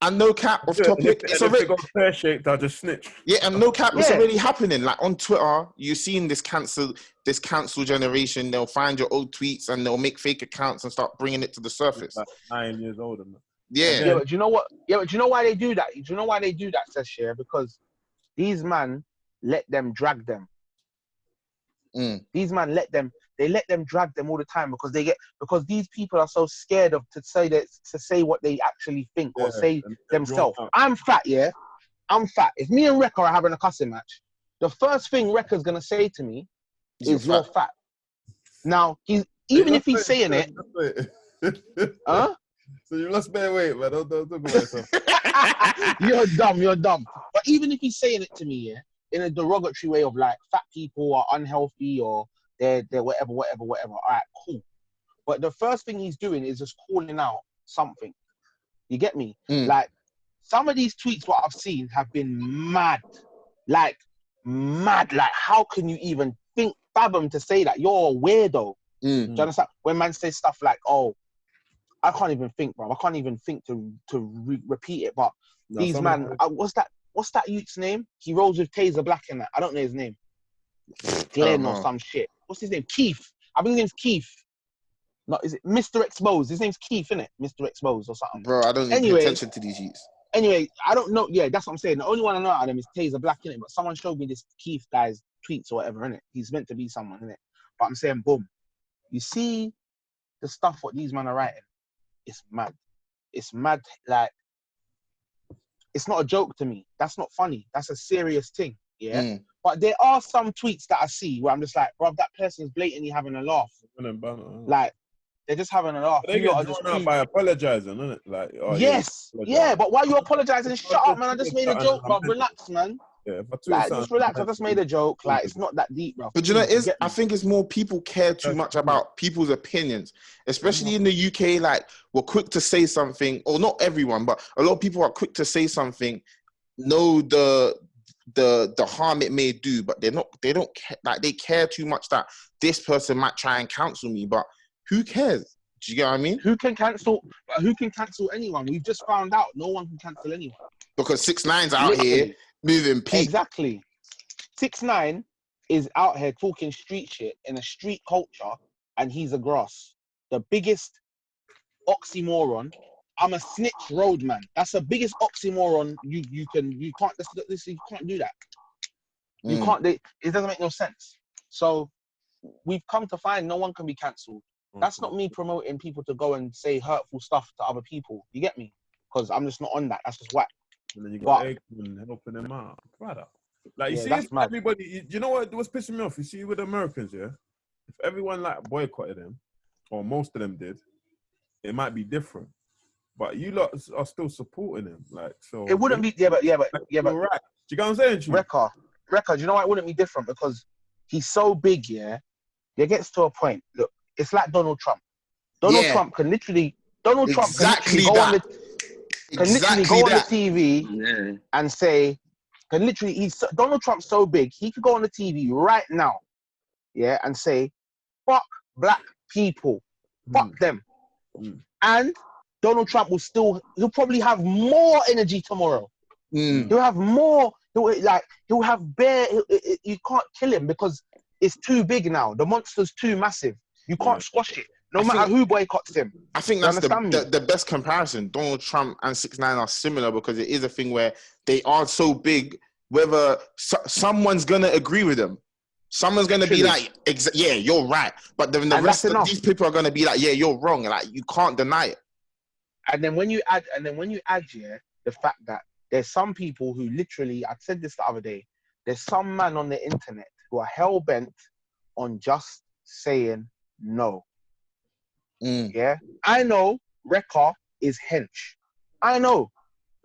Speaker 3: And no cap off topic.
Speaker 2: It's already got pear shaped. I just snitch.
Speaker 3: Yeah, and no cap. It's already happening. Like on Twitter, you're seeing this cancel generation. They'll find your old tweets and they'll make fake accounts and start bringing it to the surface.
Speaker 2: Like 9 years older.
Speaker 3: Yeah.
Speaker 1: But do you know what? Yeah, but do you know why they do that? Do you know why they do that, says Cher? Because these man let them drag them. These man let them drag them all the time because these people are so scared to say what they actually think or say themselves. I'm fat, yeah. I'm fat. If me and Rekka are having a cussing match, the first thing Rekka's gonna say to me is "You're fat." Now if he's saying it, huh?
Speaker 2: So you lost bare weight, man. Don't talk about yourself.
Speaker 1: You're dumb. But even if he's saying it to me, yeah, in a derogatory way of like fat people are unhealthy or they're whatever. All right, cool. But the first thing he's doing is just calling out something. You get me? Like some of these tweets what I've seen have been mad. Like how can you even fathom to say that? You're a weirdo. Do you understand? When man says stuff like, "Oh, I can't even think, bro. I can't even think to repeat it." But these man, what's that youth's name? He rolls with Taser Black in that. I don't know his name. Glenn or some shit. What's his name? Keith. I think his name's Keith. No, is it Mr. Exposed? His name's Keith, innit? Mr. Exposed or something.
Speaker 3: Bro, I don't even pay attention to these youths.
Speaker 1: Anyway, I don't know. Yeah, that's what I'm saying. The only one I know out of them is Taser Black, innit? But someone showed me this Keith guy's tweets or whatever, innit? He's meant to be someone, innit? But I'm saying, boom. You see the stuff what these men are writing? It's mad. It's mad. Like, it's not a joke to me. That's not funny. That's a serious thing. Yeah. But there are some tweets that I see where I'm just like, bro, that person's blatantly having a laugh. Like, they're just having a laugh.
Speaker 2: They get drawn out by apologizing, isn't it? Like,
Speaker 1: yes. Yeah, but why you apologizing? Shut up, man. I just made a joke, bro. Relax, man.
Speaker 2: Yeah,
Speaker 1: like, just relax. I just made a joke. Like, it's not that deep, bro.
Speaker 3: But you know, I think it's more people care too much about people's opinions, especially in the UK. Like, we're quick to say something, or not everyone, but a lot of people are quick to say something, know the harm it may do, but they don't care. Like, they care too much that this person might try and cancel me, but who cares? Do you get what I mean?
Speaker 1: Who can cancel anyone? We've just found out no one can cancel anyone
Speaker 3: because 6IX9INE's out here moving peak.
Speaker 1: Exactly. 6IX9INE is out here talking street shit in a street culture, and he's a grass. The biggest oxymoron. I'm a snitch roadman. That's the biggest oxymoron you can't do that. You can't. It doesn't make no sense. So we've come to find no one can be cancelled. That's not me promoting people to go and say hurtful stuff to other people. You get me? Because I'm just not on that. That's just whack.
Speaker 2: And then you got Aikman helping them out, brother. Like, you see, if everybody, you know what's pissing me off? You see, with Americans, yeah, if everyone like boycotted them, or most of them did, it might be different. But you lot are still supporting him, like, so.
Speaker 1: It wouldn't be, but
Speaker 2: right. Do you get what I'm saying?
Speaker 1: Rekka, do you know why it wouldn't be different? Because he's so big, yeah. It gets to a point. Look, it's like Donald Trump. Donald Trump can literally go on the TV and say, Donald Trump's so big, he could go on the TV right now, yeah, and say, fuck black people, fuck them. And Donald Trump he'll probably have more energy tomorrow. He'll have more, he'll have you can't kill him because it's too big now. The monster's too massive. You can't squash it. No matter who boycotts him.
Speaker 3: I think that's the best comparison. Donald Trump and 6IX9INE are similar because it is a thing where they are so big, whether someone's going to agree with them. Someone's going to be like, yeah, you're right. But then the rest of these people are going to be like, yeah, you're wrong. Like, you can't deny it.
Speaker 1: And then when you add, the fact that there's some people who literally, I said this the other day, there's some man on the internet who are hell-bent on just saying no. Yeah, I know Rekka is hench. I know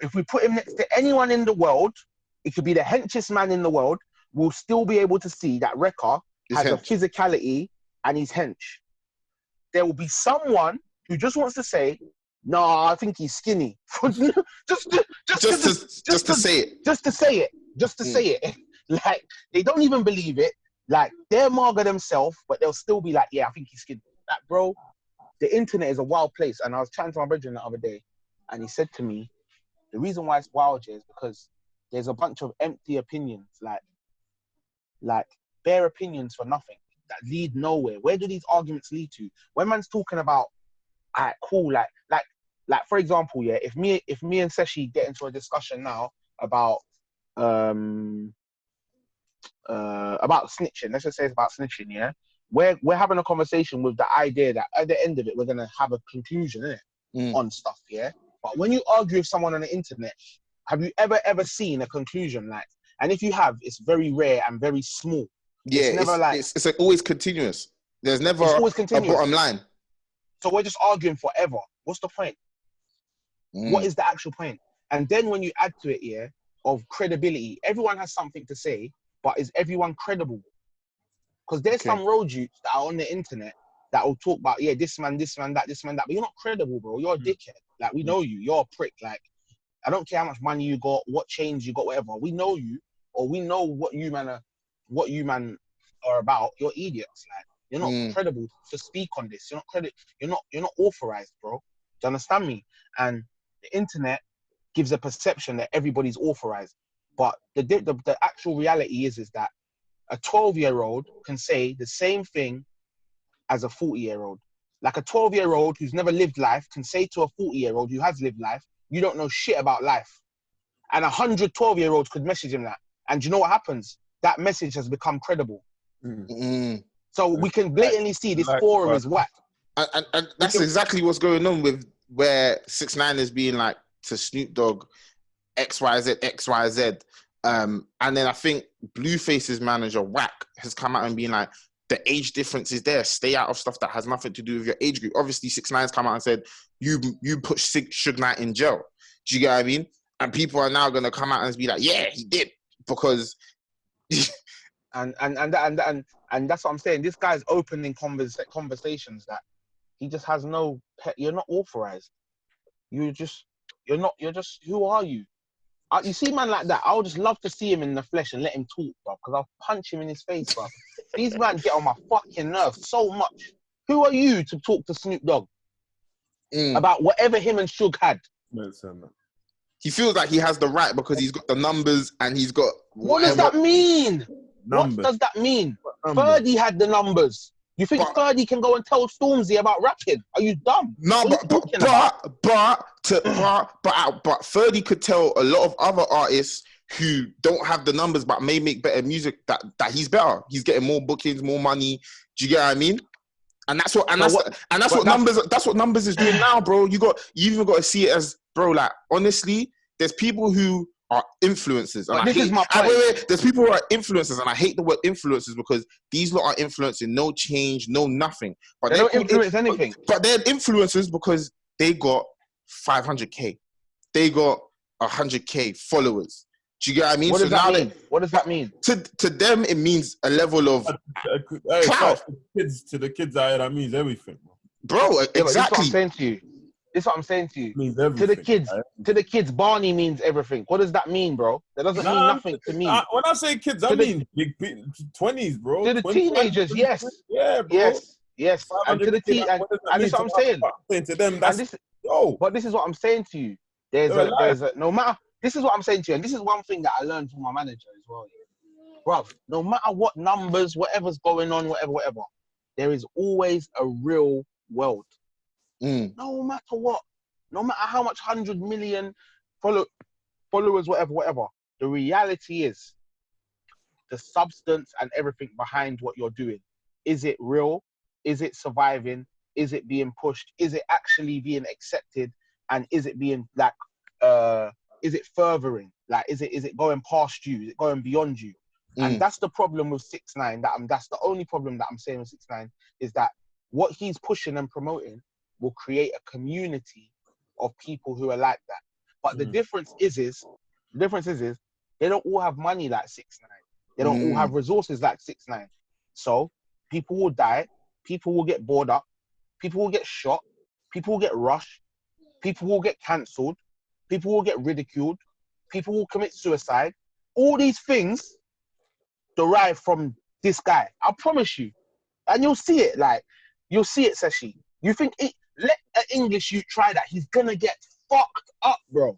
Speaker 1: if we put him next to anyone in the world, it could be the henchest man in the world, we'll still be able to see that Rekka has a physicality and he's hench. There will be someone who just wants to say, no, I think he's skinny. just to say it. Like, they don't even believe it. Like, they're marga themselves, but they'll still be like, yeah, I think he's skinny. Like, bro, the internet is a wild place. And I was chatting to my brother the other day, and he said to me, The reason why it's wild is because there's a bunch of empty opinions, like bare opinions for nothing that lead nowhere. Where do these arguments lead to? When man's talking about, alright, cool, like for example, yeah, if me and Seshi get into a discussion now about snitching, let's just say it's about snitching, yeah, we're having a conversation with the idea that at the end of it we're gonna have a conclusion, innit, on stuff, yeah. But when you argue with someone on the internet, have you ever seen a conclusion? Like, and if you have, it's very rare and very small.
Speaker 3: Yeah,
Speaker 1: it's never
Speaker 3: it's always continuous. There's never
Speaker 1: always
Speaker 3: a
Speaker 1: continuous.
Speaker 3: bottom line.
Speaker 1: So we're just arguing forever. What's the point? What is the actual point? And then when you add to it, yeah, of credibility, everyone has something to say, but is everyone credible? Because there's some road youths that are on the internet that will talk about, yeah, this man, that, but you're not credible, bro. You're a dickhead. Like, we know you. You're a prick. Like, I don't care how much money you got, what chains you got, whatever. We know you, or we know what you man are about. You're idiots. Like, you're not credible to speak on this. You're not authorized, bro. Do you understand me? And the internet gives a perception that everybody's authorized, but the actual reality is that a 12-year-old can say the same thing as a 40-year-old. Like, a 12-year-old who's never lived life can say to a 40-year-old who has lived life, you don't know shit about life. And 100 12-year-olds could message him that. And you know what happens? That message has become credible. So we can blatantly see this forum is whack.
Speaker 3: And that's exactly what's going on with where 6ix9ine is being like to Snoop Dogg, XYZ. And then I think Blueface's manager, Wack, has come out and been like, the age difference is there. Stay out of stuff that has nothing to do with your age group. Obviously, 6ix9ine's come out and said, you put Suge Knight in jail. Do you get what I mean? And people are now going to come out and be like, yeah, he did. Because...
Speaker 1: and that's what I'm saying. This guy's opening conversations that he just has no... You're not authorized. You're just... Who are you? You see man like that, I would just love to see him in the flesh and let him talk, bro, because I'll punch him in his face, bro. These men get on my fucking nerves so much. Who are you to talk to Snoop Dogg about whatever him and Suge had?
Speaker 3: He feels like he has the right because he's got the numbers and he's got...
Speaker 1: What does that mean? Numbers. What does that mean? Ferdy had the numbers. You think Ferdy can go and tell Stormzy about rapping? Are you dumb?
Speaker 3: No, but Ferdy could tell a lot of other artists who don't have the numbers but may make better music that he's better. He's getting more bookings, more money. Do you get what I mean? And that's what numbers is doing now, bro. You even got to see it as, bro. Like, honestly, there's people who are influencers. And
Speaker 1: this is my point.
Speaker 3: There's people who are influencers, and I hate the word influencers because these lot are influencing no change, no nothing. But
Speaker 1: they don't influence anything.
Speaker 3: But they're influencers because they got 500K. They got 100K followers. Do you get what I mean?
Speaker 1: What does that mean? What does that mean?
Speaker 3: To them, it means a level of clout.
Speaker 2: To the kids out here, that means everything.
Speaker 3: Bro, exactly.
Speaker 1: This is what I'm saying to you. This is what I'm saying to you.
Speaker 2: Means everything,
Speaker 1: to the kids, Barney means everything. What does that mean, bro? That doesn't mean nothing to me.
Speaker 2: When I say kids, I mean big 20s, bro.
Speaker 1: To the teenagers, yes.
Speaker 2: Yeah, bro.
Speaker 1: Yes. And to the teen, and this is what I'm saying.
Speaker 2: To them,
Speaker 1: but this is what I'm saying to you. There's a no matter. This is what I'm saying to you, and this is one thing that I learned from my manager as well. Bruv, no matter what numbers, whatever's going on, whatever, there is always a real world. No matter what, no matter how much 100 million followers, whatever, the reality is the substance and everything behind what you're doing. Is it real? Is it surviving? Is it being pushed? Is it actually being accepted? And is it being like, is it furthering? Like, is it going past you? Is it going beyond you? And that's the problem with 6ix9ine. That's the only problem that I'm saying with 6ix9ine is that what he's pushing and promoting will create a community of people who are like that. But the difference is they don't all have money like 6ix9ine. They don't all have resources like 6ix9ine. So people will die. People will get bored up. People will get shot. People will get rushed. People will get cancelled. People will get ridiculed. People will commit suicide. All these things derive from this guy. I promise you. And you'll see it, Seshi. You think let an English youth try that, he's gonna get fucked up, bro.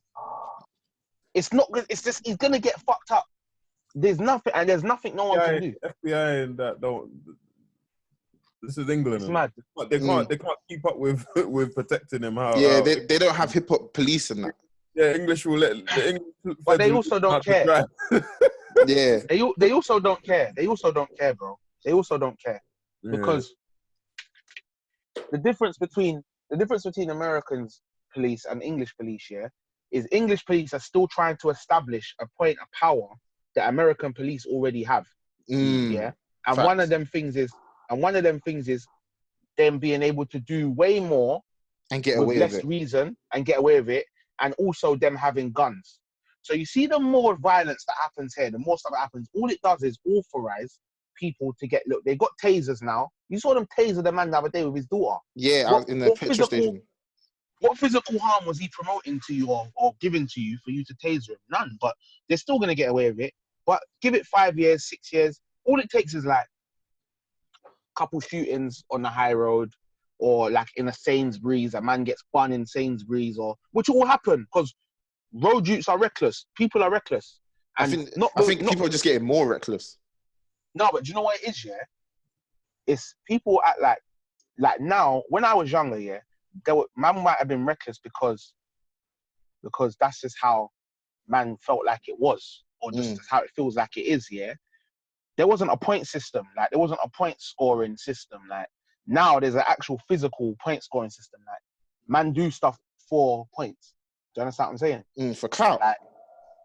Speaker 1: It's not good. It's just he's gonna get fucked up. There's nothing no one can do.
Speaker 2: FBI and that don't. This is England.
Speaker 1: It's mad.
Speaker 2: They can't keep up with protecting him.
Speaker 3: They don't have hip hop police and that.
Speaker 2: Yeah, English will let the English.
Speaker 1: But they also don't care.
Speaker 3: Yeah.
Speaker 1: They also don't care. They also don't care, bro. They also don't care because the difference between Americans police and English police, is English police are still trying to establish a point of power that American police already have. And
Speaker 3: Facts.
Speaker 1: one of them things is them being able to do way more
Speaker 3: and get away
Speaker 1: with
Speaker 3: with
Speaker 1: less
Speaker 3: it.
Speaker 1: reason and get away with it, and also them having guns. So you see, the more violence that happens here, the more stuff that happens, all it does is authorize people to get, look, they got tasers now. You saw them taser the man the other day with his daughter.
Speaker 3: Yeah, I was in the petrol station.
Speaker 1: What physical harm was he promoting to you or giving to you for you to taser him? None, but they're still going to get away with it. But give it 5 years, 6 years, all it takes is like a couple shootings on the high road, or like in a Sainsbury's, a man gets spun in Sainsbury's, which will happen because road youths are reckless. People are reckless. And
Speaker 3: I think people are just getting more reckless.
Speaker 1: No, but do you know what it is, It's people act like now, when I was younger, man might have been reckless because that's just how man felt like it was, or just how it feels like it is, There wasn't a point system, like there wasn't a point scoring system. Like now there's an actual physical point scoring system. Like man do stuff for points. Do you understand what I'm saying?
Speaker 3: For clout.
Speaker 1: Like,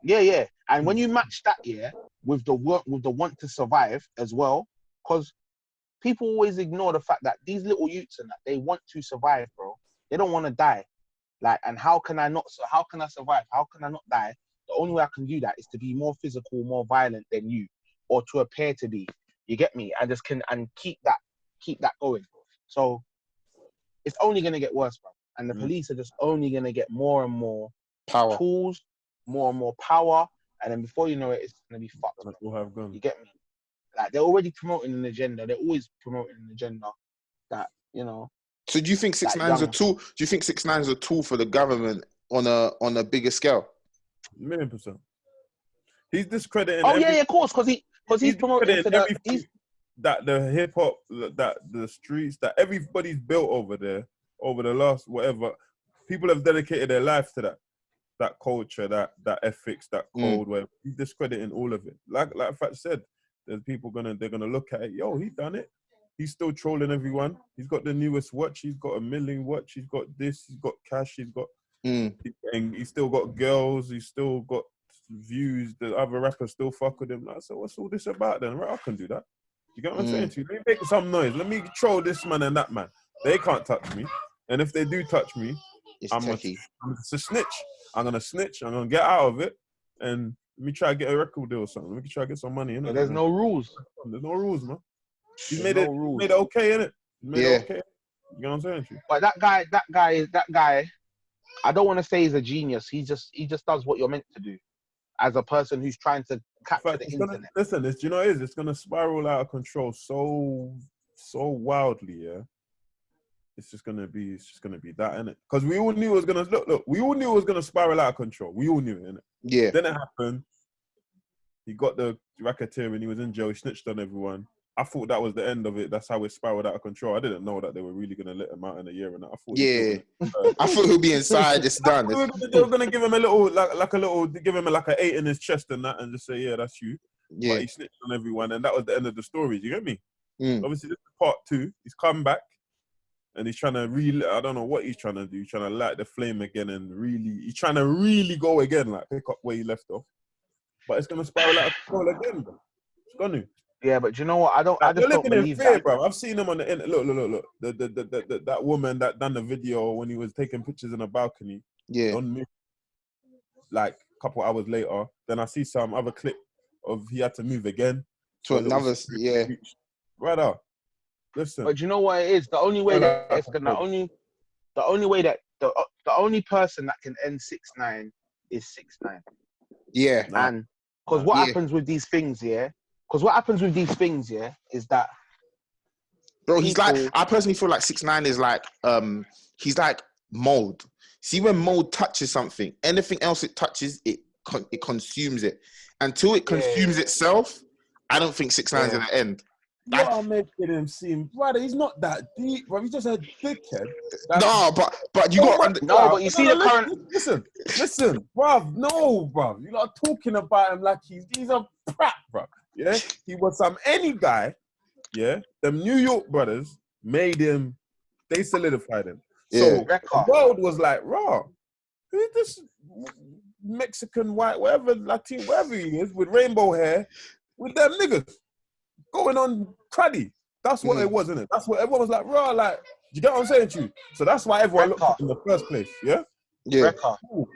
Speaker 1: yeah. And when you match that, with the want to survive as well, because people always ignore the fact that these little youths and that they want to survive, bro. They don't want to die. Like, and how can I survive? How can I not die? The only way I can do that is to be more physical, more violent than you, or to appear to be. You get me? And just keep that going. So it's only gonna get worse, bro. And the police are just only gonna get more and more
Speaker 3: power,
Speaker 1: tools, more and more power, and then before you know it, it's gonna be fucked.
Speaker 2: We'll have guns.
Speaker 1: You get me? Like they're already promoting an agenda. They're always promoting an agenda that,
Speaker 3: So do you think 6IX9INE's a tool? Do you think 6IX9INE's a tool for the government on a bigger scale?
Speaker 2: 1,000,000%. He's discrediting.
Speaker 1: Oh yeah, of course, because he's promoting to
Speaker 2: that the hip hop, that the streets, that everybody's built over there over the last whatever. People have dedicated their life to that culture, that ethics, that code. Where he's discrediting all of it. Like Fatch said, there's people they're gonna look at it. Yo, he done it. He's still trolling everyone. He's got the newest watch. He's got a milling watch. He's got this. He's got cash. He's got. And he's still got girls. He's still got views. The other rappers still fuck with him. Like, so what's all this about then? Right, I can do that. You get what I'm saying to you? Let me make some noise. Let me troll this man and that man. They can't touch me. And if they do touch me, I'm a snitch. I'm gonna snitch. I'm gonna get out of it. And let me try to get a record deal or something. Let me try to get some money in it.
Speaker 1: There's no rules.
Speaker 2: There's no rules, man. He's made it okay, innit? Made it okay. You know what I'm saying to you?
Speaker 1: But that guy, I don't want to say he's a genius. He just does what you're meant to do as a person who's trying to capture the internet.
Speaker 2: Listen, do you know what it is? It's gonna spiral out of control so wildly, It's just gonna be that, innit? Because we all knew it was gonna look. We all knew it was gonna spiral out of control. We all knew it, innit?
Speaker 3: Yeah.
Speaker 2: Then it happened. He got the racketeering. He was in jail. He snitched on everyone. I thought that was the end of it. That's how it spiraled out of control. I didn't know that they were really going to let him out in a year and that. I thought he'll be inside. It's done. They were going to give him a little, give him like an 8 in his chest and that, and just say, yeah, that's you.
Speaker 3: Yeah.
Speaker 2: But he snitched on everyone, and that was the end of the story. Do you get me? Obviously, this is part 2. He's come back, and he's trying to I don't know what he's trying to do. He's trying to light the flame again, and he's trying to really go again, like pick up where he left off. But it's going to spiral out of control again, bro. It's going to.
Speaker 1: Yeah, but you know what? I just don't believe that,
Speaker 2: bro. I've seen him on the internet. Look. That woman that done the video when he was taking pictures in a balcony.
Speaker 3: Yeah.
Speaker 2: On me, like a couple hours later, then I see some other clip of he had to move again
Speaker 3: to another. Yeah.
Speaker 2: Right up. Listen.
Speaker 1: But you know what it is? The only way that it's gonna the only person that can end 6IX9INE is 6IX9INE.
Speaker 3: Yeah.
Speaker 1: And because what happens with these things, Because what happens with these things, is that...
Speaker 3: Bro, he's like... I personally feel like 6IX9INE is like... he's like mold. See, when mold touches something, anything else it touches, it it consumes it. Until it consumes itself, I don't think 6ix9ine's gonna end.
Speaker 2: You are making him seem, brother. He's not that deep, bro. He's just a dickhead.
Speaker 3: No, but you got
Speaker 1: no, but you see the current.
Speaker 2: Listen, bruv. No, bruv. You're not talking about him like he's a prat, bruv. Yeah, he was any guy. Yeah, them New York brothers made him. They solidified him. So the world was like, raw. Who's this Mexican, white, whatever, Latin, whatever he is, with rainbow hair, with them niggas going on cruddy. That's what it was, isn't it? That's what everyone was like, raw, like, you get what I'm saying to you? So that's why everyone looked up in the first place, yeah?
Speaker 3: Yeah.
Speaker 2: Cool.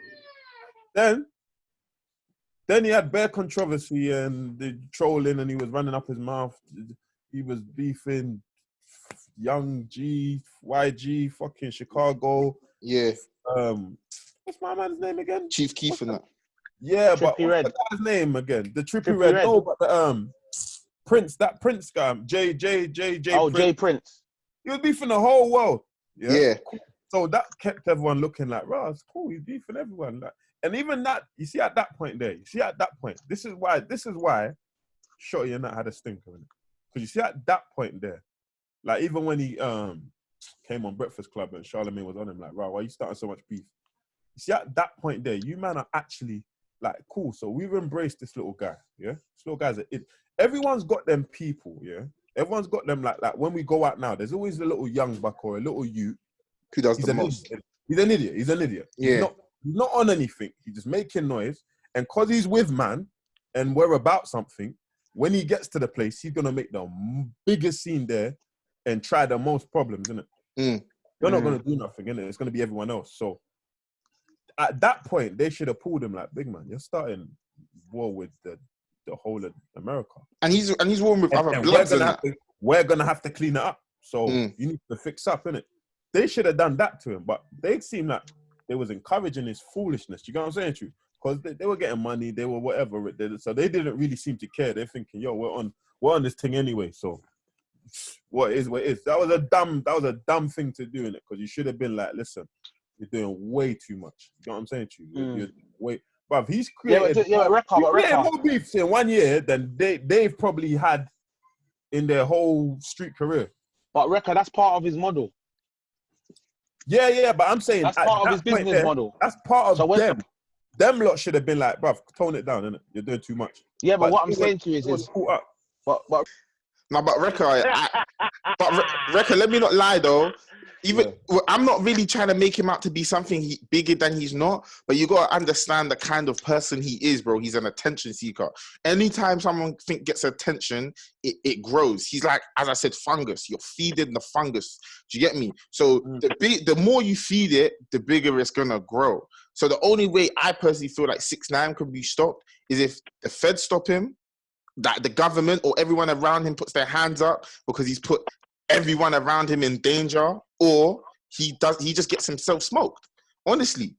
Speaker 2: Then he had bare controversy and the trolling, and he was running up his mouth. He was beefing Young G, YG, fucking Chicago.
Speaker 3: Yeah.
Speaker 2: What's my man's name again?
Speaker 3: Chief Keef and that.
Speaker 2: Yeah,
Speaker 1: Trippie
Speaker 2: but what's
Speaker 1: Red.
Speaker 2: the guy's name again? The Trippie
Speaker 1: Trippie
Speaker 2: Red.
Speaker 1: Red.
Speaker 2: No, but the Prince, that Prince guy, J.
Speaker 1: Oh,
Speaker 2: Prince.
Speaker 1: J Prince.
Speaker 2: He was beefing the whole world.
Speaker 3: Yeah.
Speaker 2: So that kept everyone looking like, right, it's cool. He's beefing everyone. Like, and even that, you see at that point there, this is why Shorty and that had a stinker in it. Because you see at that point there, like even when he came on Breakfast Club and Charlamagne was on him, like, right, why are you starting so much beef? You see at that point there, you man are actually like, cool. So we've embraced this little guy, yeah? This little guy's everyone's got them people, yeah? Everyone's got them like when we go out now, there's always a little young buck or a little youth.
Speaker 3: Who does the most?
Speaker 2: He's an idiot.
Speaker 3: Yeah.
Speaker 2: He's not on anything. He's just making noise. And because he's with man and we're about something, when he gets to the place, he's going to make the biggest scene there and try the most problems, innit? You're not going to do nothing, innit? It's going to be everyone else. So at that point, they should have pulled him like, big man, you're starting war with the whole of America. And he's warring with other bloods. We're going to have to clean it up. So you need to fix up, innit? They should have done that to him, but they seemed like they was encouraging his foolishness. You get what I'm saying to you? Because they were getting money, they were whatever. So they didn't really seem to care. They're thinking, yo, we're on this thing anyway. So what is. That was a dumb thing to do in it, because you should have been like, listen, you're doing way too much. You know what I'm saying to you? You're way, bruv, he's created more beefs in 1 year than they've probably had in their whole street career.
Speaker 1: But Rekha, that's part of his model.
Speaker 2: Yeah, but I'm saying
Speaker 1: that's part of his business model.
Speaker 2: That's part of them. Them lot should have been like, bruv, tone it down, innit? You're doing too much.
Speaker 1: Yeah, but what I'm saying to you is
Speaker 2: caught up.
Speaker 3: But Rekha, Rekha, let me not lie though. I'm not really trying to make him out to be something bigger than he's not, but you got to understand the kind of person he is, bro. He's an attention seeker. Anytime someone gets attention, it grows. He's like, as I said, fungus. You're feeding the fungus. Do you get me? So the more you feed it, the bigger it's going to grow. So the only way I personally feel like 6ix9ine can be stopped is if the feds stop him, that the government or everyone around him puts their hands up because he's put everyone around him in danger, or he just gets himself smoked. Honestly,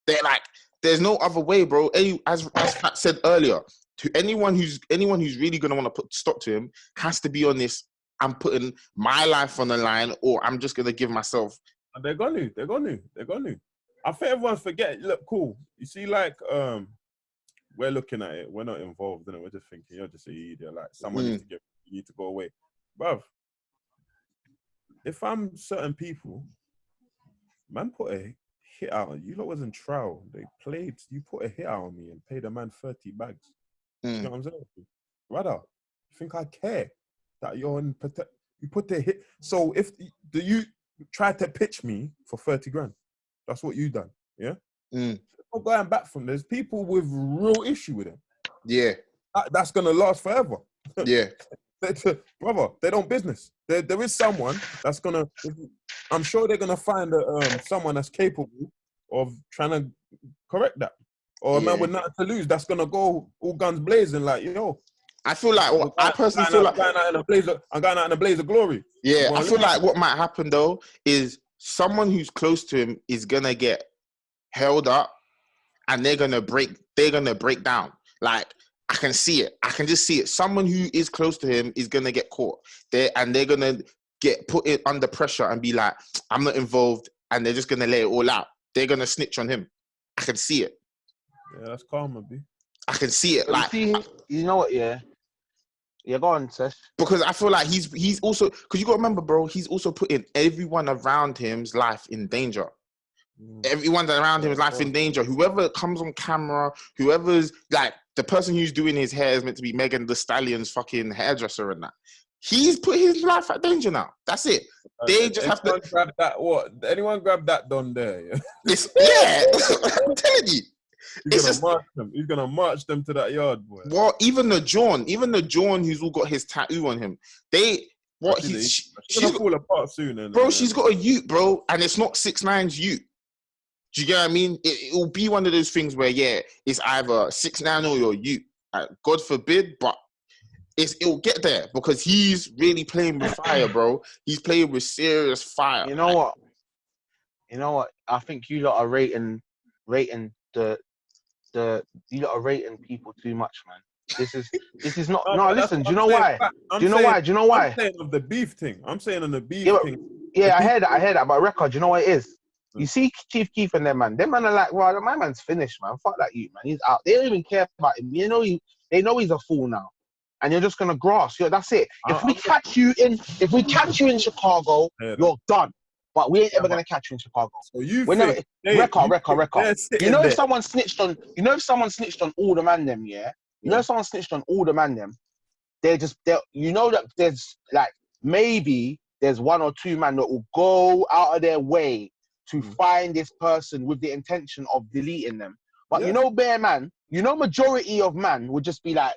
Speaker 3: they're like, there's no other way, bro. As Pat said earlier, to anyone who's really gonna want to put stop to him has to be on this. I'm putting my life on the line, or I'm just gonna give myself.
Speaker 2: They're gonna. I think everyone's forgetting. Look, cool. You see, like, we're looking at it. We're not involved in it. We're just thinking, you're just an idiot. Like, someone needs to you need to go away, bruv. If I'm certain people, man put a hit out on you. You lot was in trial. You put a hit out on me and paid a man 30 bags. You know what I'm saying? Brother, you think I care that you're on you put a hit. So if you try to pitch me for 30 grand, that's what you done. Yeah? Not going back from there's people with real issue with him.
Speaker 3: Yeah.
Speaker 2: That's gonna last forever.
Speaker 3: Yeah.
Speaker 2: Brother, they don't business. There is someone that's gonna. I'm sure they're gonna find someone that's capable of trying to correct that, or a man with nothing to lose that's gonna go all guns blazing. Like, yo,
Speaker 3: I feel like I personally feel like
Speaker 2: I'm going out in a blaze of glory.
Speaker 3: Yeah, I feel like what might happen though is someone who's close to him is gonna get held up, and they're gonna break down. Like, I can see it. I can just see it. Someone who is close to him is going to get caught. They're going to get put under pressure and be like, I'm not involved. And they're just going to lay it all out. They're going to snitch on him. I can see it.
Speaker 2: Yeah, that's karma, B.
Speaker 3: I can see it.
Speaker 1: But
Speaker 3: Like,
Speaker 1: you know what? Yeah, go on, Sesh.
Speaker 3: because I feel like he's also, because you got to remember, bro, he's also putting everyone around him's life in danger. Everyone around him is life in danger. Whoever comes on camera, whoever's like the person who's doing his hair is meant to be Megan Thee Stallion's fucking hairdresser and that. He's put his life at danger now. That's it. They just have to
Speaker 2: grab that. What? Anyone grab that done there? Yeah.
Speaker 3: I'm telling you.
Speaker 2: He's gonna march them to that yard, boy.
Speaker 3: Well, even the John who's all got his tattoo on him. She's
Speaker 2: gonna fall apart soon,
Speaker 3: bro. She's got a ute, bro, and it's not 6ix9ine's ute. Do you get what I mean? It will be one of those things where, yeah, it's either 6ix9ine or your ute. God forbid, but it'll get there because he's really playing with fire, bro. He's playing with serious fire.
Speaker 1: You know what? I think you lot are rating the you lot are rating people too much, man. This is not. No, listen. Do you know why? Do you know why?
Speaker 2: I'm saying of the beef thing. I'm saying on the beef thing.
Speaker 1: Yeah, I heard that. But record, you know what it is? You see Chief Keef and them man are like, well, my man's finished, man. Fuck that you, man. He's out. They don't even care about him. You know, they know he's a fool now. And you're just gonna grass. That's it. If we catch you in Chicago, you're done. But we ain't ever gonna catch you in Chicago. So record. You know if someone snitched on all the man them, yeah? You know if someone snitched on all the man them, you know that there's like maybe there's one or two man that will go out of their way to find this person with the intention of deleting them. But you know, bare man, majority of man would just be like,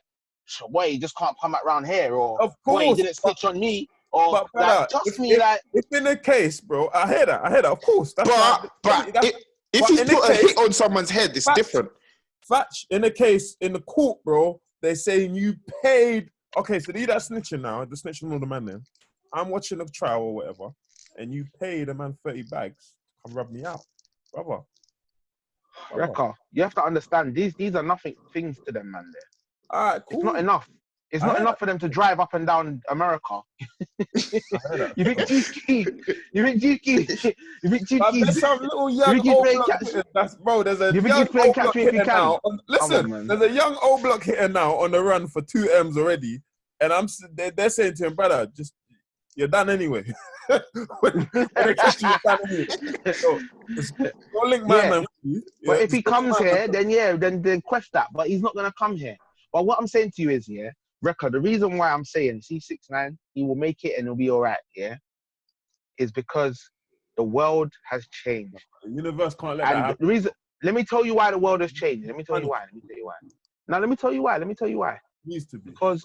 Speaker 1: boy, you just can't come around here, or
Speaker 2: of course,
Speaker 1: boy, you didn't snitch on me, or
Speaker 2: but
Speaker 1: like, trust me, like.
Speaker 2: If in the case, bro, I hear that, of course. That's
Speaker 3: if he's put a hit on someone's head, it's different.
Speaker 2: Fatch, in the case, in the court, bro, they're saying you paid. Okay, so they're snitching now, the snitching on the man then. I'm watching the trial or whatever, and you paid a man 30 bags. Come rub me out, brother.
Speaker 1: Rekka, you have to understand, these are nothing things to them, man. There.
Speaker 2: All right, cool.
Speaker 1: It's not enough. It's not enough for them to drive up and down America. You think Juki?
Speaker 2: There's some little young old block hitter. Bro, there's a young old block hitter now. Listen, there's a young old block hitter now on the run for 2 M's already, and they're saying to him, brother, just you're done anyway. when they catch you, you're done anyway. So, go link my man.
Speaker 1: But if he comes here, then question that. But he's not gonna come here. But what I'm saying to you is, Rekka, the reason why I'm saying, see 6ix9ine, he will make it and he'll be all right, is because the world has changed.
Speaker 2: The universe can't let that happen.
Speaker 1: The reason, let me tell you why the world has changed. Let me tell you why. Now, let me tell you why. It
Speaker 2: needs to be.
Speaker 1: Because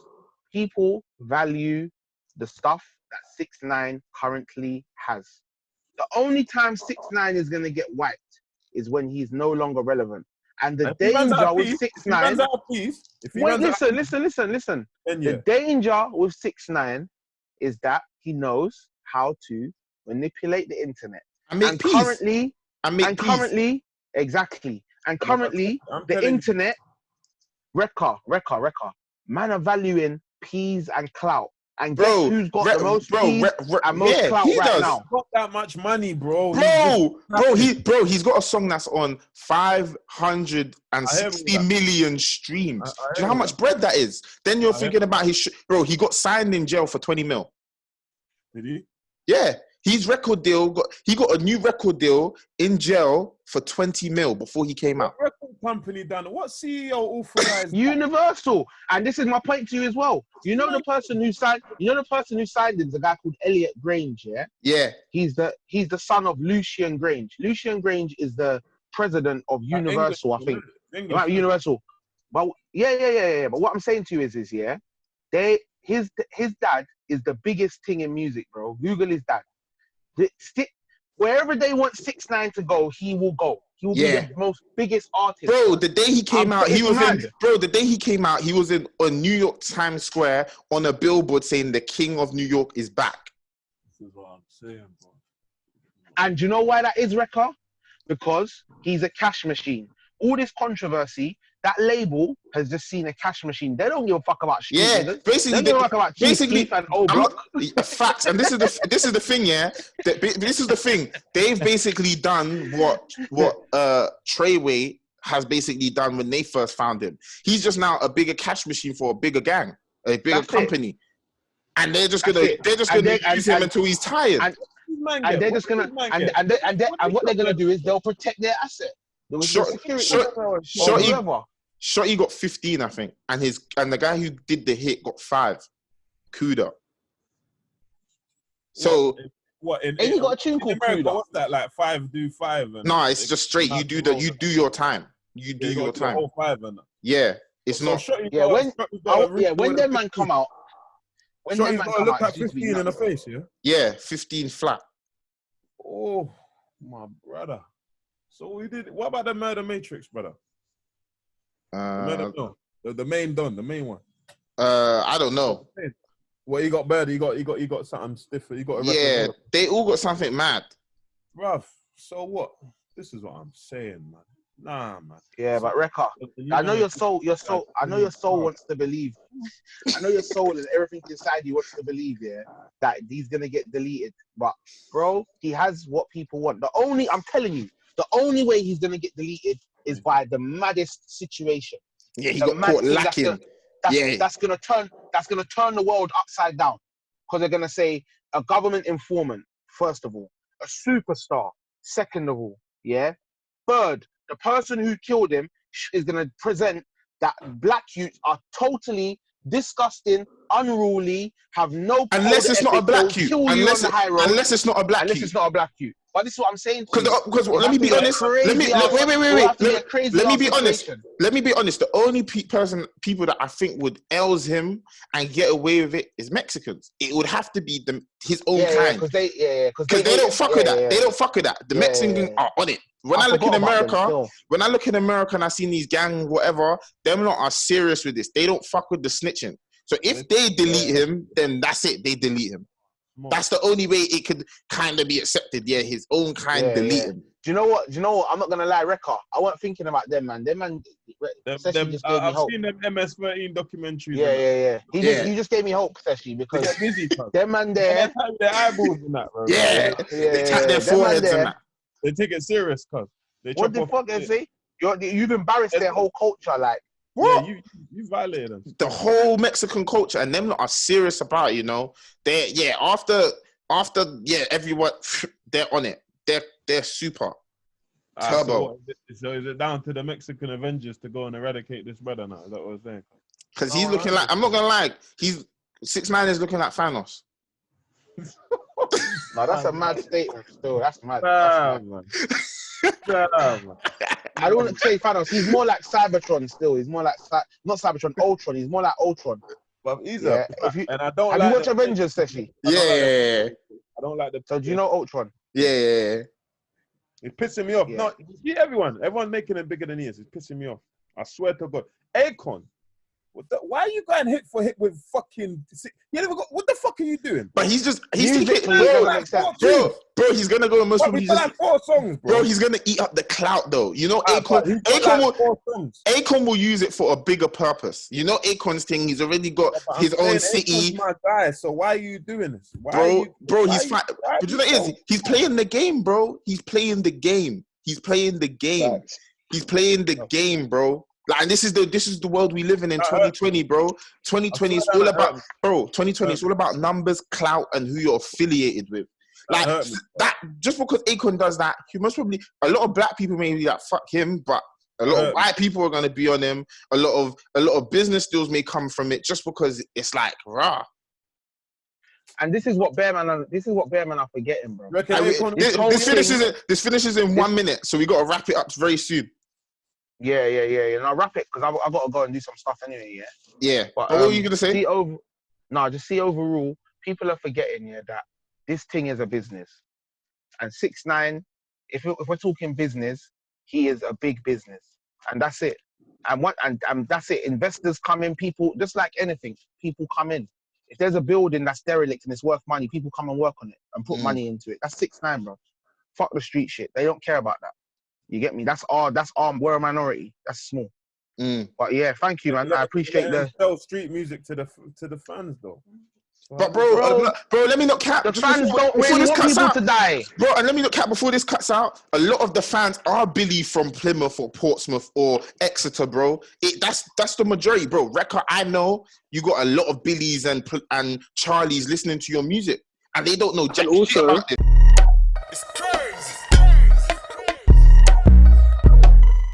Speaker 1: people value the stuff that 6ix9ine currently has. The only time 6ix9ine is going to get wiped is when he's no longer relevant. And the danger with 6ix9ine. Wait, listen. The danger with 6ix9ine is that he knows how to manipulate the internet. And currently, the internet, Rekka, man are valuing peas and clout. And guess who's got the most peas and most clout right now?
Speaker 2: Not that much money, bro.
Speaker 3: He's got a song that's on 560 million streams. Do you know how much bread that is? Then you're thinking about his bro. He got signed in jail for 20 mil.
Speaker 2: Did he?
Speaker 3: Yeah. His record deal he got a new record deal in jail for 20 mil before he came out.
Speaker 2: What record company done? What CEO authorized?
Speaker 1: Universal. And this is my point to you as well. You know the person who signed him is a guy called Elliot Grange, yeah?
Speaker 3: Yeah.
Speaker 1: He's the son of Lucian Grange. Lucian Grange is the president of Universal, I think. Right, Universal. But yeah. But what I'm saying to you is his dad is the biggest thing in music, bro. Google his dad. Wherever they want 6ix9ine to go, he will go. He will be the most biggest artist.
Speaker 3: Bro, the day he came out, he was on New York Times Square on a billboard saying the King of New York is back.
Speaker 2: This is what I'm saying, bro.
Speaker 1: And you know why that is, Rekka? Because he's a cash machine. All this controversy, that label has just seen a cash machine. They don't give a fuck about street.
Speaker 3: Basically,
Speaker 1: they don't give a fuck about Chief and old block.
Speaker 3: Facts, and this is the thing, This is the thing. They've basically done what Treyway has basically done when they first found him. He's just now a bigger cash machine for a bigger gang, a bigger company. And they're just gonna use him until he's tired.
Speaker 1: And they're just gonna and what they're gonna do is they'll protect their asset.
Speaker 3: Shotty got 15, I think, and the guy who did the hit got 5. Kuda. So
Speaker 1: ain't he got a tune called Kuda?
Speaker 2: What's that like? 5 do 5?
Speaker 3: No, it's just straight. You do your time. You do your time.
Speaker 2: Whole 5 and
Speaker 3: yeah, it's not.
Speaker 1: When them man come out. When
Speaker 2: Shotty's got to look at 15 in the face, yeah?
Speaker 3: Yeah, 15 flat.
Speaker 2: Oh, my brother. So what about the Murder Matrix, brother? The main Don, the main one.
Speaker 3: I don't know.
Speaker 2: Well, he got murder. He got something stiff. He got
Speaker 3: they all got something mad.
Speaker 2: Bruv, so what? This is what I'm saying, man. Nah, man.
Speaker 1: Yeah, but Rekha, I know your soul wants to believe. I know your soul and everything inside you wants to believe, that he's gonna get deleted. But bro, he has what people want. I'm telling you, the only way he's gonna get deleted is by the maddest situation.
Speaker 3: Yeah, he got caught lacking.
Speaker 1: That's gonna turn the world upside down. Because they're gonna say a government informant, first of all, a superstar, second of all, third, the person who killed him is going to present that black youths are totally disgusting, unruly, have no...
Speaker 3: Unless it's not a black youth. Unless it's not a black
Speaker 1: youth. But this is what I'm saying.
Speaker 3: Because let me be honest. Let me be honest. Let me be honest. The only people that I think would else him and get away with it is Mexicans. It would have to be his own kind. Because they don't fuck with that. They don't fuck with that. The Mexicans are on it. When I look in America and I see these gang whatever, them lot are serious with this. They don't fuck with the snitching. So if they delete him, then that's it. They delete him. That's the only way it could kind of be accepted. Yeah, his own kind delete him.
Speaker 1: Do you know what? I'm not gonna lie, Rekha. I wasn't thinking about them, man.
Speaker 2: I've seen them MS-13 documentaries.
Speaker 1: Yeah. You just gave me hope, Seshi, because them man there.
Speaker 2: They tap their eyeballs and that, bro.
Speaker 3: Yeah. They tap their foreheads and that.
Speaker 2: They take it serious, cuz.
Speaker 1: What the fuck they say? You've embarrassed their whole culture, like.
Speaker 3: What?
Speaker 2: Yeah, you violated them.
Speaker 3: The whole Mexican culture, and them lot are serious about it, you know. After everyone, they're on it. They're super turbo.
Speaker 2: So is it down to the Mexican Avengers to go and eradicate this brother now? Is that what I'm saying?
Speaker 3: Because he's looking like, I'm not gonna lie, 6IX9INE is looking like Thanos.
Speaker 1: No, that's a mad statement still. That's mad.
Speaker 2: Man.
Speaker 1: I don't want to say Thanos. He's more like Cybertron still. He's more like, not Cybertron, Ultron. He's more like Ultron.
Speaker 2: But he's
Speaker 1: and I don't have you watched Avengers, Seshi?
Speaker 3: Yeah.
Speaker 2: I don't like the...
Speaker 1: So do you know Ultron?
Speaker 3: Yeah.
Speaker 2: It's pissing me off.
Speaker 1: Yeah.
Speaker 2: No, see everyone making him bigger than he is. It's pissing me off. I swear to God. Akon. Why are you going hit for hit with fucking... You never got... What the fuck are you doing?
Speaker 3: But he's bro, he's gonna go and most people...
Speaker 2: Like 4 songs,
Speaker 3: bro, he's gonna eat up the clout, though. You know, Akon will use it for a bigger purpose. You know, Akon's thing, he's already got his own city.
Speaker 2: Akon's my guy, so why are you doing this?
Speaker 3: He's playing the game, bro. He's playing the game. Bro. Like, and this is the world we live in 2020, bro. 2020 is all about, bro. 2020 is all about numbers, clout, and who you're affiliated with. Like that, just because Akon does that, he must probably. A lot of black people may be like, fuck him, but a lot of white people are gonna be on him. A lot of business deals may come from it, just because it's like rah.
Speaker 1: And this is what Bearman are forgetting, bro.
Speaker 3: This finishes in 1 minute, so we got to wrap it up very soon.
Speaker 1: Yeah. And I'll wrap it because I've got to go and do some stuff anyway,
Speaker 3: Yeah. But what were you going to say?
Speaker 1: Overall, people are forgetting, that this thing is a business. And 6IX9INE, if we're talking business, he is a big business. And that's it. And that's it. Investors come in, people, just like anything, people come in. If there's a building that's derelict and it's worth money, people come and work on it and put money into it. That's 6IX9INE, bro. Fuck the street shit. They don't care about that. You get me? That's we're a minority. That's small. But yeah, thank you, man. I appreciate
Speaker 2: sell street music to the fans, though.
Speaker 3: But bro, let me not cap.
Speaker 1: The fans don't
Speaker 3: before
Speaker 1: really
Speaker 3: this
Speaker 1: want
Speaker 3: cuts
Speaker 1: people
Speaker 3: out,
Speaker 1: to die.
Speaker 3: bro. And let me not cap. Before this cuts out, a lot of the fans are Billy from Plymouth or Portsmouth or Exeter, bro. That's the majority, bro. Record, I know you got a lot of Billies and Charlies listening to your music, and they don't know jack shit about it.